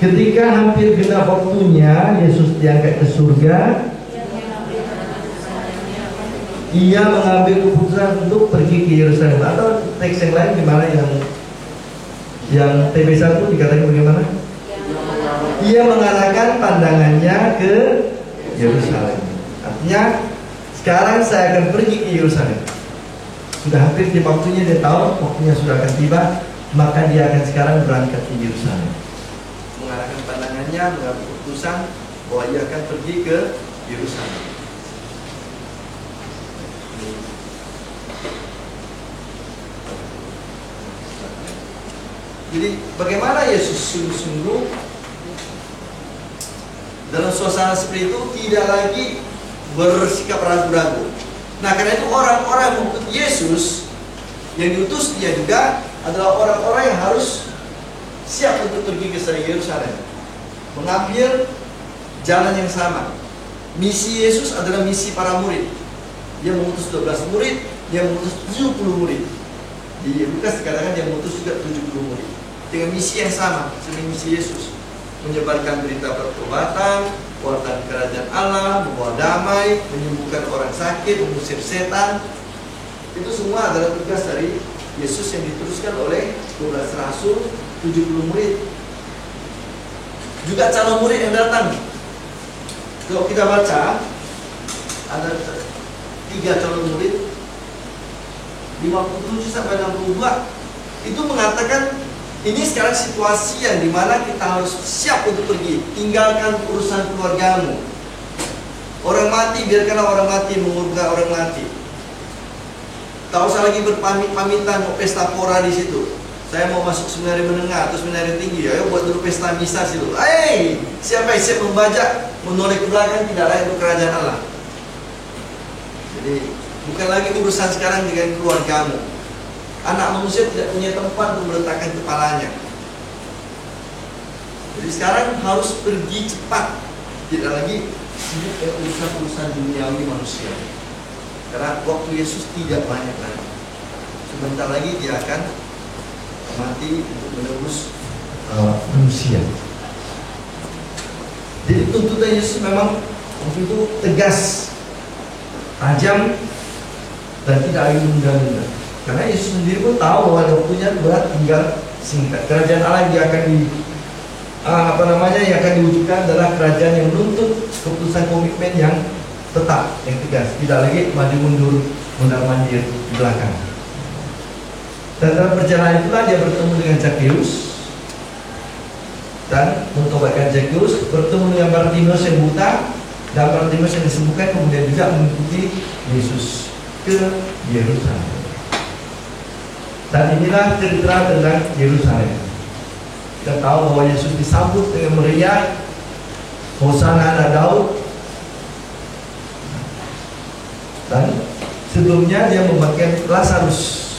Ketika hampir genap waktunya Yesus diangkat ke surga, ia mengambil keputusan untuk pergi ke Yerusalem. Atau teks yang lain gimana, yang TB1 dikatakan bagaimana? Ia mengarahkan pandangannya ke Yerusalem. Artinya sekarang saya akan pergi ke Yerusalem. Sudah hampir di waktunya, dia tahu waktunya sudah akan tiba, maka dia akan sekarang berangkat ke Yerusalem. Mengarahkan pandangannya, mengambil keputusan bahwa ia akan pergi ke Yerusalem. Jadi bagaimana Yesus sungguh-sungguh dalam suasana seperti itu tidak lagi bersikap ragu-ragu. Nah karena itu orang-orang yang mengikut Yesus, yang diutus dia juga adalah orang-orang yang harus siap untuk pergi ke Yerusalem, mengambil jalan yang sama. Misi Yesus adalah misi para murid. Dia mengutus 12 murid, dia mengutus 70 murid. Di Lukas dikatakan dia mengutus juga 70 murid dengan misi yang sama seperti misi Yesus, menyebarkan berita pertobatan, warta kerajaan Allah, membawa damai, menyembuhkan orang sakit, mengusir setan. Itu semua adalah tugas dari Yesus yang diteruskan oleh 12 rasul, 70 murid. Juga calon murid yang datang. Kalau kita baca, ada 3 calon murid 57 sampai 62 itu mengatakan ini sekarang situasi yang dimana kita harus siap untuk pergi. Tinggalkan urusan keluargamu. Orang mati, biarkanlah orang mati mengurungkan orang mati. Tak usah lagi berpamit-pamitan mau pesta pora di situ. Saya mau masuk seminari menengah atau seminari tinggi. Ayo buat dulu pesta misa situ. Hei, siapa yang siap membajak, menoleh ke belakang tidak layak untuk kerajaan Allah. Jadi bukan lagi urusan sekarang dengan keluargamu. Anak manusia tidak punya tempat untuk meletakkan kepalanya. Jadi sekarang harus pergi cepat. Tidak lagi sibuk dengan urusan-urusan duniawi manusia. Karena waktu Yesus tidak banyak lagi. Sebentar lagi dia akan mati untuk menebus manusia. Jadi tuntutan Yesus memang begitu tegas, tajam, dan tidak lagi menunda-nunda. Karena Yesus sendiri pun tahu bahwa waktunya berat tinggal singkat. Kerajaan Allah yang akan yang akan diwujudkan adalah kerajaan yang menuntut keputusan komitmen yang tetap, yang tegas, tidak lagi maju mundur, mundar-mandir di belakang. Dan dalam perjalanan itulah dia bertemu dengan Zakheus dan mentobatkan Zakheus, bertemu dengan Bartimeus yang buta, dan Bartimeus yang disembuhkan, kemudian juga mengikuti Yesus ke Yerusalem. Dan inilah cerita tentang Yerusalem. Kita tahu bahwa Yesus disambut dengan meriah, Hosana anak Daud. Dan sebelumnya dia membagikan Lazarus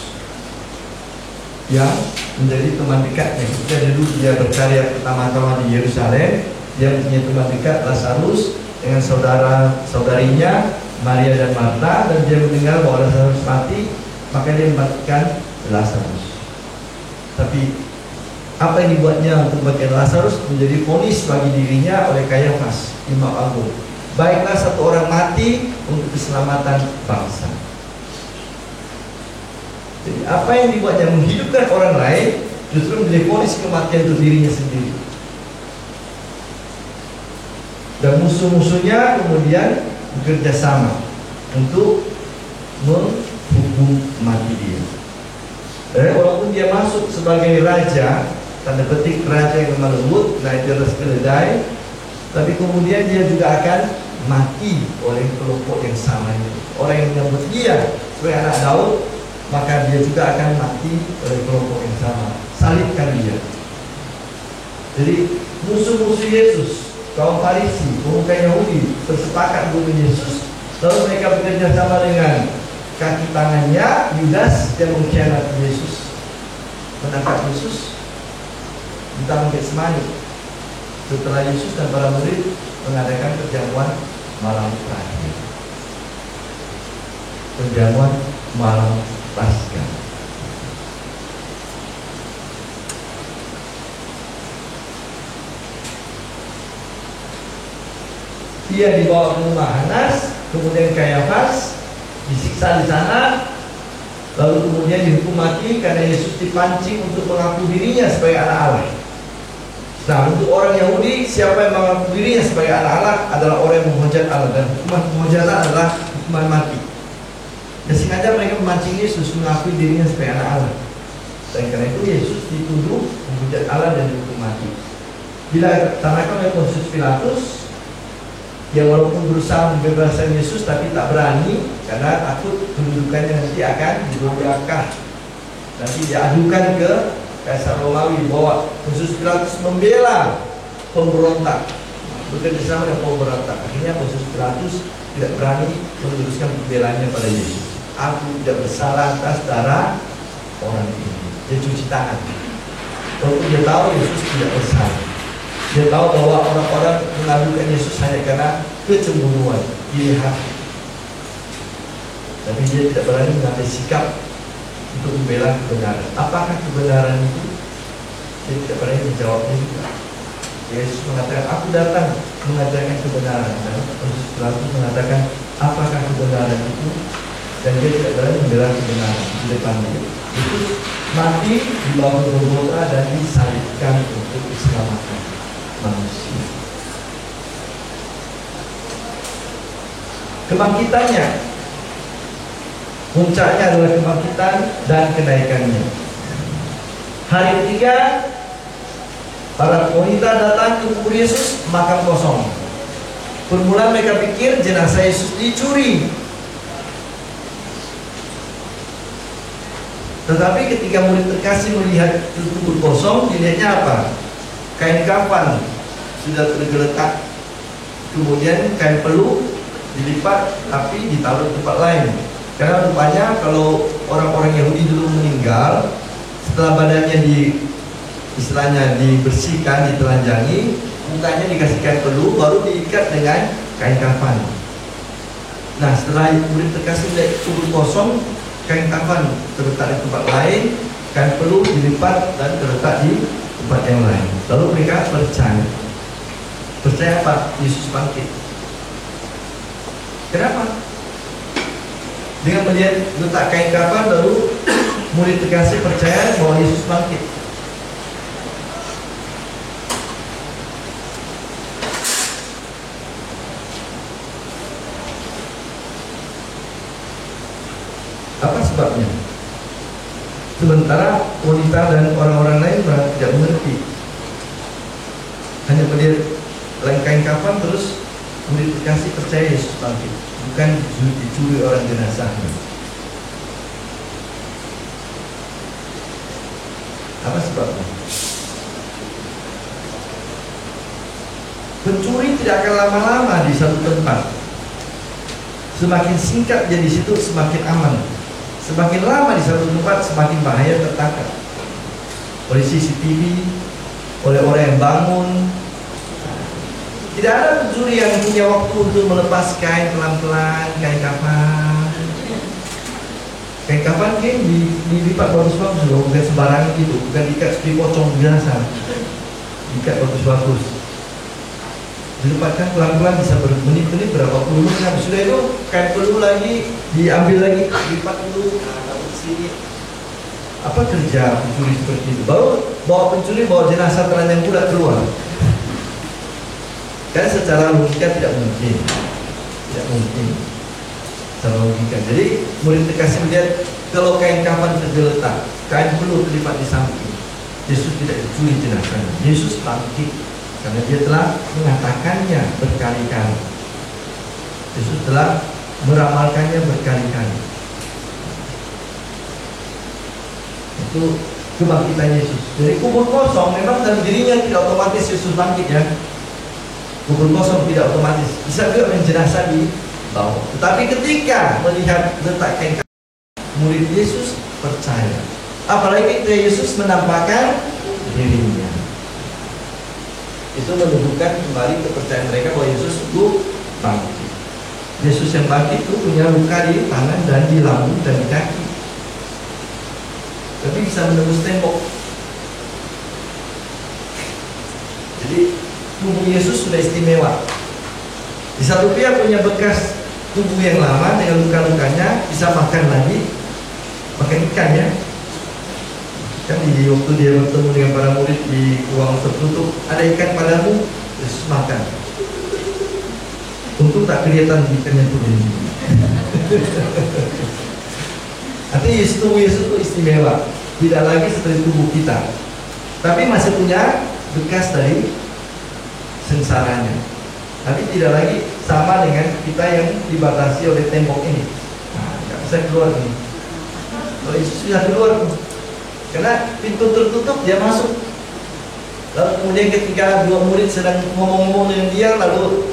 yang menjadi teman dekatnya. Ketika dulu dia berkarya pertama-tama di Yerusalem, dia punya teman dekat Lazarus dengan saudarinya Maria dan Marta, dan dia mendengar bahwa Lazarus mati, maka dia membagikan Lazarus. Tapi apa yang dibuatnya untuk bagian Lazarus menjadi vonis bagi dirinya oleh Kayafas, Imam Agung. Baiklah satu orang mati untuk keselamatan bangsa. Jadi apa yang dibuatnya menghidupkan orang lain justru menjadi vonis kematian untuk dirinya sendiri. Dan musuh-musuhnya kemudian bekerja sama untuk menghukum mati dia. Walaupun dia masuk sebagai raja, tanda petik raja yang lemah lembut, Najarus keledai, tapi kemudian dia juga akan mati oleh kelompok yang sama itu. Orang yang menyambut dia sebagai anak Daud, maka dia juga akan mati oleh kelompok yang sama. Salibkan dia. Jadi musuh-musuh Yesus, kaum Farisi, pemuka Yahudi bersepakat bunuh Yesus. Lalu mereka bekerja sama dengan kaki tangannya Yudas yang mengkhianati Yesus, menangkap Yesus di Taman Getsemani. Setelah Yesus dan para murid mengadakan perjamuan malam terakhir, perjamuan malam Paskah. Dia dibawa ke rumah Hanas, kemudian Kayafas disiksa di sana, lalu kemudian dihukum mati karena Yesus dipancing untuk mengaku dirinya sebagai anak Allah. Nah, untuk orang Yahudi, siapa yang mengaku dirinya sebagai anak Allah adalah orang yang menghujat Allah, dan hukuman penghujatan adalah hukuman mati. Dan sengaja mereka memancing Yesus mengakui dirinya sebagai anak Allah. Dan karena itu Yesus dituduh menghujat Allah dan dihukum mati. Bila tanahkan oleh Pontius Pilatus, yang walaupun berusaha membebaskan Yesus tapi tak berani karena takut kedudukannya nanti akan digoyahkan. Nanti diadukan ke Kaisar Romawi bahwa Pontius Pilatus membela pemberontak, bekerja sama dengan pemberontak. Akhirnya Pontius Pilatus tidak berani meneruskan pembelaannya pada Yesus. Aku tidak bersalah atas darah orang ini. Dia cuci tangan. Walaupun dia tahu Yesus tidak bersalah. Dia tahu bahwa orang-orang mengadukan Yesus hanya karena kecemburuan, iri hati. Tapi dia tidak berani mengambil sikap untuk membela kebenaran. Apakah kebenaran itu? Dia tidak berani menjawabnya juga. Yesus mengatakan, aku datang mengajarkan kebenaran. Dan Yesus Pilatus mengatakan, apakah kebenaran itu? Dan dia tidak berani membela kebenaran di depan dia. Itu mati di bawah Golgota dan disalibkan untuk keselamatan manusia. Kebangkitannya Puncaknya adalah kebangkitan dan kenaikannya. Hari ketiga, para wanita datang ke kubur Yesus, makam kosong. Permulaan mereka pikir jenazah Yesus dicuri. Tetapi ketika murid terkasih melihat kubur kosong, dilihatnya apa? Kain kafan sudah tergeletak. Kemudian kain peluk dilipat tapi ditaruh di tempat lain. Karena rupanya kalau orang-orang Yahudi dulu meninggal, setelah badannya istilahnya dibersihkan, ditelanjangi, mukanya dikasih kain peluk, baru diikat dengan kain kafan. Nah, setelah murid terkasih melihat kubur kosong, kain kafan terletak di tempat lain, kain peluk dilipat dan terletak di tempat yang lain. Lalu mereka percaya. Percaya apa? Yesus bangkit. Kenapa? Dengan melihat letak kain kafan, lalu murid terkasih percaya bahwa Yesus bangkit. Apa sebabnya? Sementara wanita dan orang-orang lain tidak mengerti. Hanya melihat kain kafan, terus murid terkasih percaya Yesus bangkit, bukan dicuri orang jenazahnya. Apa sebabnya? Pencuri tidak akan lama-lama di satu tempat. Semakin singkat dia di situ, semakin aman. Semakin lama di satu tempat, semakin bahaya tertangkap oleh CCTV, oleh orang yang bangun. Tidak ada pencuri yang punya waktu untuk melepas kain pelan-pelan, kain kafan. Kain kafan kan dilipat bagus-bagus loh, bukan sembarangan gitu, bukan diikat seperti pocong biasa. Diikat bagus-bagus. Dilepaskan pelan-pelan, bisa bermenit-menit, berapa puluh menit. Habis sudah itu kain peluk lagi, diambil lagi, dilipat dulu, taruh di sini. Apa kerja pencuri seperti itu? Baru bawa pencuri, bawa jenazah telanjang kuda keluar. Karena secara logika tidak mungkin. Tidak mungkin secara logika. Jadi murid terkasih melihat kalau kain kafan tergeletak, kain peluk terlipat di samping, Yesus tidak dicuri jenazahnya. Yesus bangkit karena dia telah mengatakannya berkali-kali. Yesus telah meramalkannya berkali-kali. Itu kebangkitan Yesus. Jadi kubur kosong memang dalam dirinya tidak otomatis Yesus bangkit ya. Kubur kosong tidak otomatis, bisa juga jenazah di bawah. Tetapi ketika melihat letak kain kafan, murid Yesus percaya. Apalagi ketika Yesus menampakkan dirinya. Itu menunjukkan kembali kepercayaan mereka bahwa Yesus itu bangkit. Yesus yang bangkit itu punya luka di tangan dan di lambung dan di kaki, tapi bisa menembus tembok. Jadi tubuh Yesus sudah istimewa. Di satu pihak punya bekas tubuh yang lama dengan luka-lukanya, bisa makan lagi, makan ikan ya. Kan di waktu dia bertemu dengan para murid di ruang tertutup, ada ikan padamu, Yesus makan. Untung tak kelihatan ikannya turun. Artinya tubuh Yesus itu istimewa, tidak lagi seperti tubuh kita, tapi masih punya bekas dari sengsaranya. Tapi tidak lagi sama dengan kita yang dibatasi oleh tembok ini. Nah, nggak bisa keluar nih. Kalau Yesus sudah keluar, karena pintu tertutup dia masuk. Lalu kemudian ketika dua murid sedang ngomong-ngomong dengan dia, lalu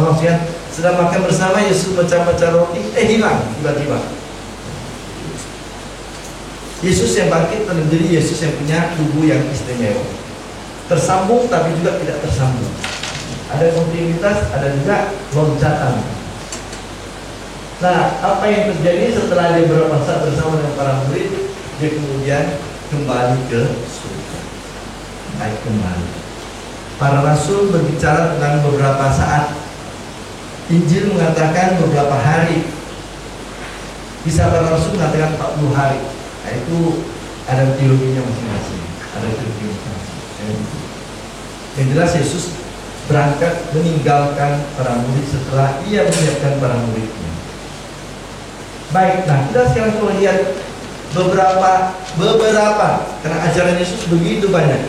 maksudnya sedang makan bersama, Yesus pecah-pecah roti, hilang tiba-tiba. Yesus yang bangkit menjadi Yesus yang punya tubuh yang istimewa, tersambung tapi juga tidak tersambung. Ada kontinuitas, ada juga loncatan. Nah, apa yang terjadi setelah dia beberapa saat bersama dengan para murid? Dia kemudian kembali ke surga, naik kembali. Para rasul berbicara tentang beberapa saat. Injil mengatakan beberapa hari. Kisah para rasul mengatakan 40 hari. Nah, itu ada teologinya masing-masing. Ada teologinya masing-masing. Yang jelas Yesus berangkat meninggalkan para murid setelah ia menyiapkan para muridnya. Baik, nah kita sekarang coba lihat beberapa karena ajaran Yesus begitu banyak.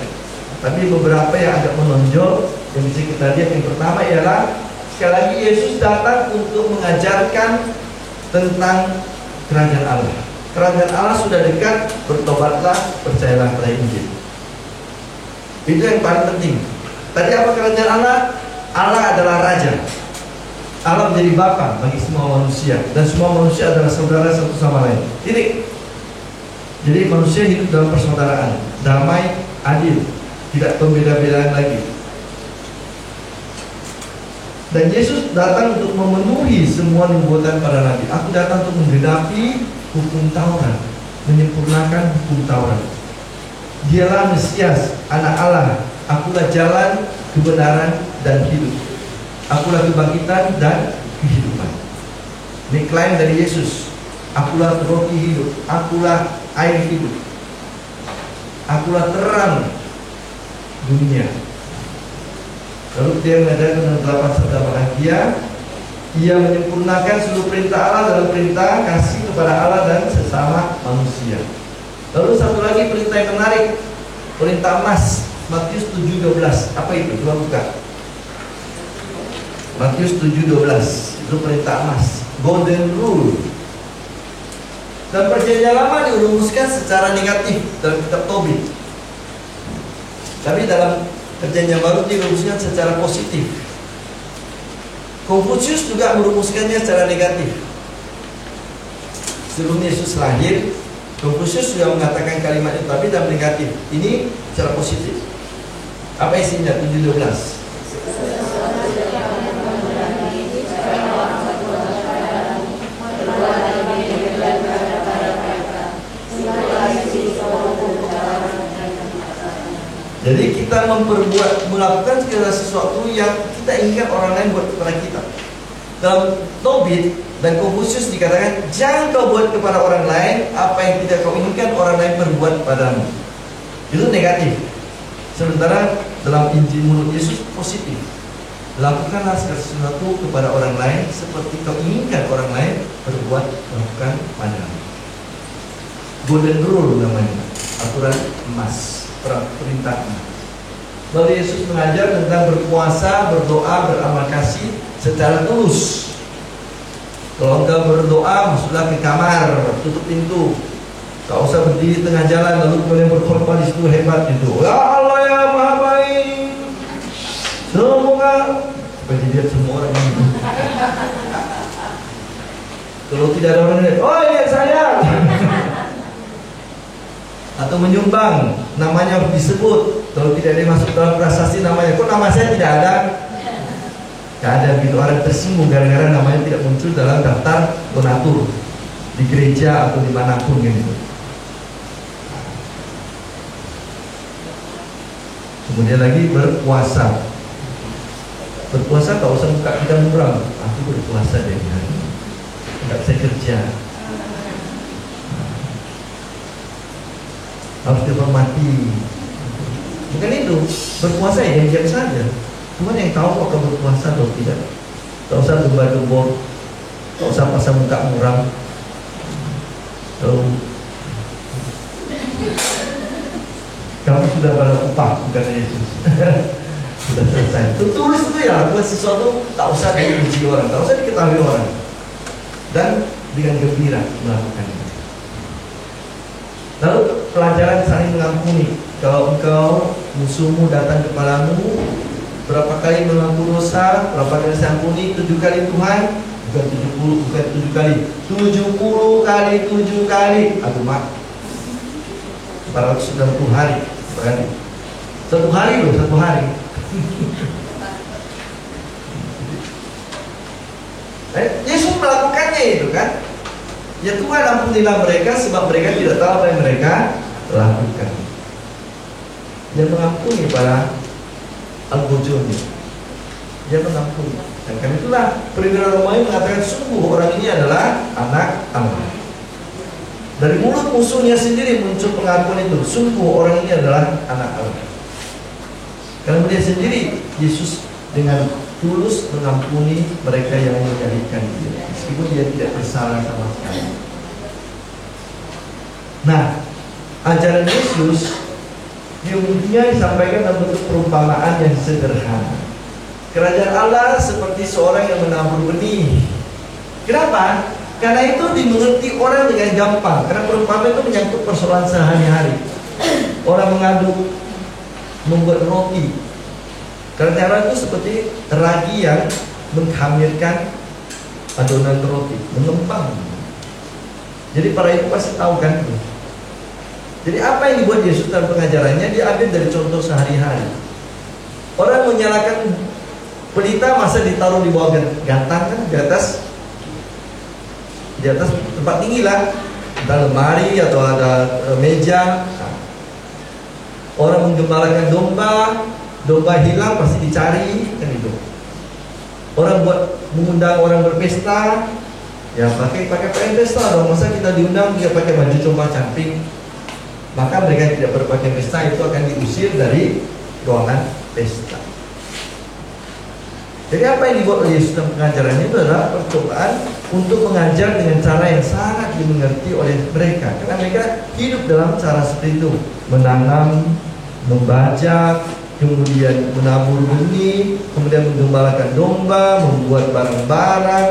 Tapi beberapa yang agak menonjol yang bisa kita lihat. Yang pertama ialah sekali lagi Yesus datang untuk mengajarkan tentang kerajaan Allah. Kerajaan Allah sudah dekat, bertobatlah, percayalah pada Injil. Itu yang paling penting. Tadi apa kerajaan Allah? Allah adalah raja. Allah menjadi bapa bagi semua manusia, dan semua manusia adalah saudara satu sama lain. Ini jadi manusia hidup dalam persaudaraan, damai, adil, tidak pembeda-bedaan lagi. Dan Yesus datang untuk memenuhi semua nubuatan para nabi. Aku datang untuk menggenapi hukum Taurat, menyempurnakan hukum Taurat. Dialah Mesias, anak Allah. Akulah jalan, kebenaran, dan hidup. Akulah kebangkitan dan kehidupan. Ini klaim dari Yesus. Akulah roti hidup, akulah air hidup, akulah terang dunia. Lalu dia mengadakan dengan 8 sabda bahagia. Ia menyempurnakan seluruh perintah Allah dalam perintah kasih kepada Allah dan sesama manusia. Lalu satu lagi perintah yang menarik, perintah emas, Matius 7:12. Apa itu? Coba buka. Matius 7:12 itu perintah emas, golden rule. Dan perjanjian lama dirumuskan secara negatif dalam kitab Tobit. Tapi dalam perjanjian baru dirumuskan secara positif. Konfusius juga merumuskannya secara negatif. Sebelum Yesus lahir, Konfusius juga mengatakan kalimat itu, tapi dalam negatif. Ini secara positif. Apa isinya? 7:12. Jadi kita melakukan segala sesuatu yang kita inginkan orang lain buat kepada kita. Dalam Tobit dan Konfusius dikatakan, jangan kau buat kepada orang lain apa yang tidak kau inginkan orang lain berbuat padamu. Itu negatif. Sementara dalam Injil mulut Yesus positif. Lakukanlah segala sesuatu kepada orang lain seperti kau inginkan orang lain lakukan padamu. Golden rule namanya, aturan emas, perintah emas. Lalu Yesus mengajar tentang berpuasa, berdoa, beramal kasih secara tulus. Kalau engkau berdoa, masuklah ke kamar, tutup pintu. Tak usah berdiri tengah jalan lalu kemudian berkhotbah di situ, hebat itu. Ya Allah ya Maha Baik. Semoga supaya dilihat semua orang ini. Kalau tidak ada orang lihat, oh iya saya. Atau menyumbang, namanya harus disebut. Kalau tidak ada masuk dalam prasasti namanya, kok nama saya tidak ada? Tidak ada, begitu orang tersinggung gara-gara namanya tidak muncul dalam daftar donatur di gereja atau dimanapun gitu. Kemudian lagi berpuasa. Berpuasa tak usah buka kita murang. Aku berpuasa deh hari ini, tidak bisa kerja. Harus dihormati. Bukan itu, berpuasa ya diam saja. Cuma yang tahu akan berpuasa atau tidak. Tak usah gembor-gembor, tak usah pasang muka muram. Lalu kamu sudah pada upah, bukan Yesus. Sudah selesai. Tulis itu ya, buat sesuatu tak usah diuji orang, tak usah diketahui orang. Dan dengan gembira melakukannya. Lalu pelajaran saling mengampuni. Kalau engkau musuhmu datang kepadamu, berapa kali mengaku dosa, berapa kali diampuni? 7 kali Tuhan, bukan 70, bukan 7 kali, 70 kali 7 kali. Aduh mak, 490 hari, berarti 1 hari loh, 1 hari. Yesus melakukannya itu kan. Ya Tuhan, ampunilah mereka sebab mereka tidak tahu apa yang mereka lakukan. Dia mengampuni para al-bujurni. Dia mengampuni. Dan karena itulah perwira Romawi mengatakan sungguh orang ini adalah anak Allah. Dari mulut musuhnya sendiri muncul pengakuan itu, sungguh orang ini adalah anak Allah. Karena dia sendiri, Yesus dengan tulus mengampuni mereka yang menyalibkan dia, meskipun dia tidak bersalah sama sekali. Nah, ajaran Yesus di umumnya disampaikan dalam bentuk perumpamaan yang sederhana. Kerajaan Allah seperti seorang yang menabur benih. Kenapa? Karena itu dimengerti orang dengan gampang. Karena perumpamaan itu menyangkut persoalan sehari-hari. Orang mengaduk, membuat roti. Cara itu seperti ragi yang menghamirkan adonan roti, mengembang. Jadi para ibu pasti tahu kan? Jadi apa yang dibuat Yesus dalam pengajarannya, dia ambil dari contoh sehari-hari. Orang menyalakan pelita, masa ditaruh di bawah gantang kan, di atas tempat tinggi lah, entah lemari atau ada meja. Orang menggembalakan domba hilang pasti dicari kan itu. Orang mengundang orang berpesta, ya pakai pesta dong. Masa kita diundang dia pakai baju compa camping, maka mereka yang tidak berpakaian pesta itu akan diusir dari ruangan pesta. Jadi apa yang dibuat oleh Yesus dalam pengajarannya itu adalah percobaan untuk mengajar dengan cara yang sangat dimengerti oleh mereka. Karena mereka hidup dalam cara seperti itu, menanam, membajak, kemudian menabur benih, kemudian menggembalakan domba, membuat barang-barang.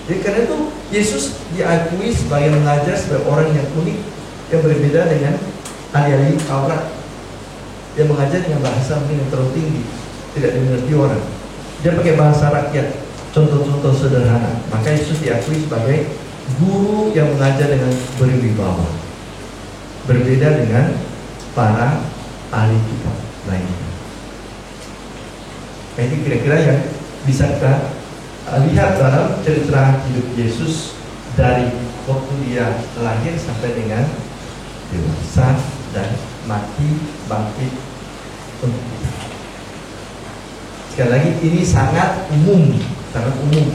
Jadi karena itu Yesus diakui sebagai mengajar sebagai orang yang unik, yang berbeda dengan ahli-ahli Taurat. Dia mengajar dengan bahasa mungkin yang terlalu tinggi, tidak dimengerti orang. Dia pakai bahasa rakyat, contoh-contoh sederhana. Maka Yesus diakui sebagai guru yang mengajar dengan berwibawa, berbeda dengan para ahli kitab lainnya. Nah, ini kira-kira yang bisa kita lihat dalam cerita hidup Yesus dari waktu dia lahir sampai dengan dewasa dan mati bangkit untuk kita. Sekali lagi ini sangat umum,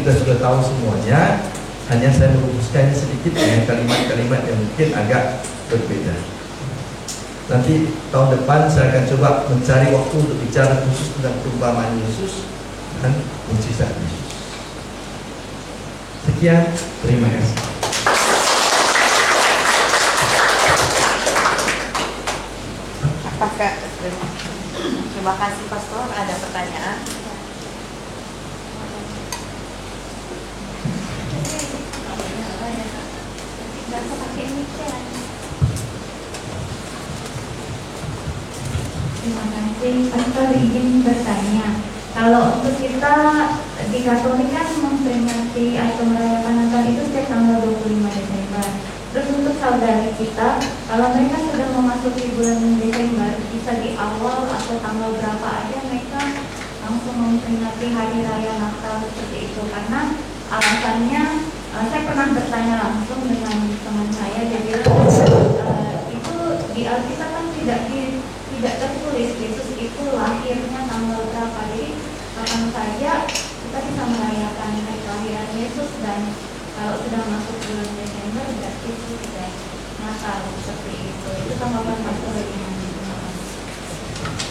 kita sudah tahu semuanya. Hanya saya merumuskannya sedikit dengan kalimat-kalimat yang mungkin agak berbeda. Nanti tahun depan saya akan coba mencari waktu untuk bicara khusus tentang perumpamaan Yesus dan mukjizat Yesus. Sekian, terima kasih. Apakah terima kasih Pastor, ada pertanyaan? Terima kasih. Pastor izin bertanya, kalau untuk kita di Katolik kan memperingati atau merayakan Natal itu setiap tanggal 25 Desember. Terus untuk saudari kita, kalau mereka sudah memasuki bulan Desember, bisa di awal atau tanggal berapa aja mereka langsung memperingati hari raya Natal seperti itu. Karena alasannya, saya pernah bertanya langsung dengan teman saya, dia bilang itu di Alkitab kan tidak tertulis Yesus itu lahirnya tanggal berapa. Jadi kapan saja kita bisa merayakan hari kelahiran Yesus, dan kalau sudah masuk bulan Desember berarti itu sudah Natal seperti itu. Itu tanggapan Pastor bagaimana?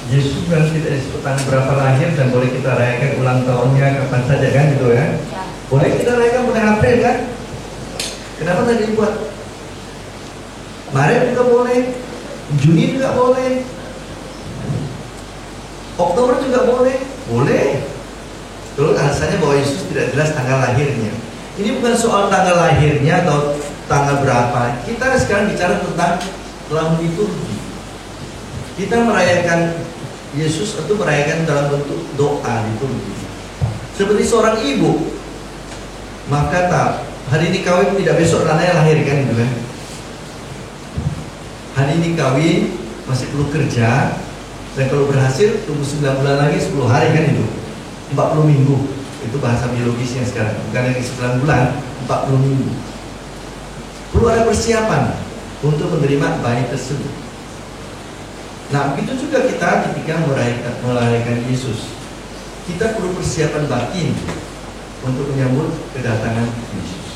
Yesus memang tidak disebut tanggal berapa lahir dan boleh kita rayakan ulang tahunnya kapan saja kan gitu ya. Boleh kita rayakan bulan April kan? Kenapa tadi dibuat? Maret juga boleh, Juni juga boleh, Oktober juga boleh. Terus alasannya bahwa Yesus tidak jelas tanggal lahirnya. Ini bukan soal tanggal lahirnya atau tanggal berapa. Kita sekarang bicara tentang dalam liturgi. Kita merayakan Yesus itu merayakan dalam bentuk doa liturgi. Seperti seorang ibu, maka hari ini kawin tidak besok anaknya lahir kan gitu kan. Hari ini kawin masih perlu kerja, dan kalau berhasil tunggu 9 bulan lagi 10 hari kan itu 40 minggu. Itu bahasa biologisnya sekarang, bukan lagi 9 bulan, 40 minggu. Perlu ada persiapan untuk menerima bayi tersebut. Nah, begitu juga kita ketika merayakan Yesus. Kita perlu persiapan batin untuk menyambut kedatangan Yesus.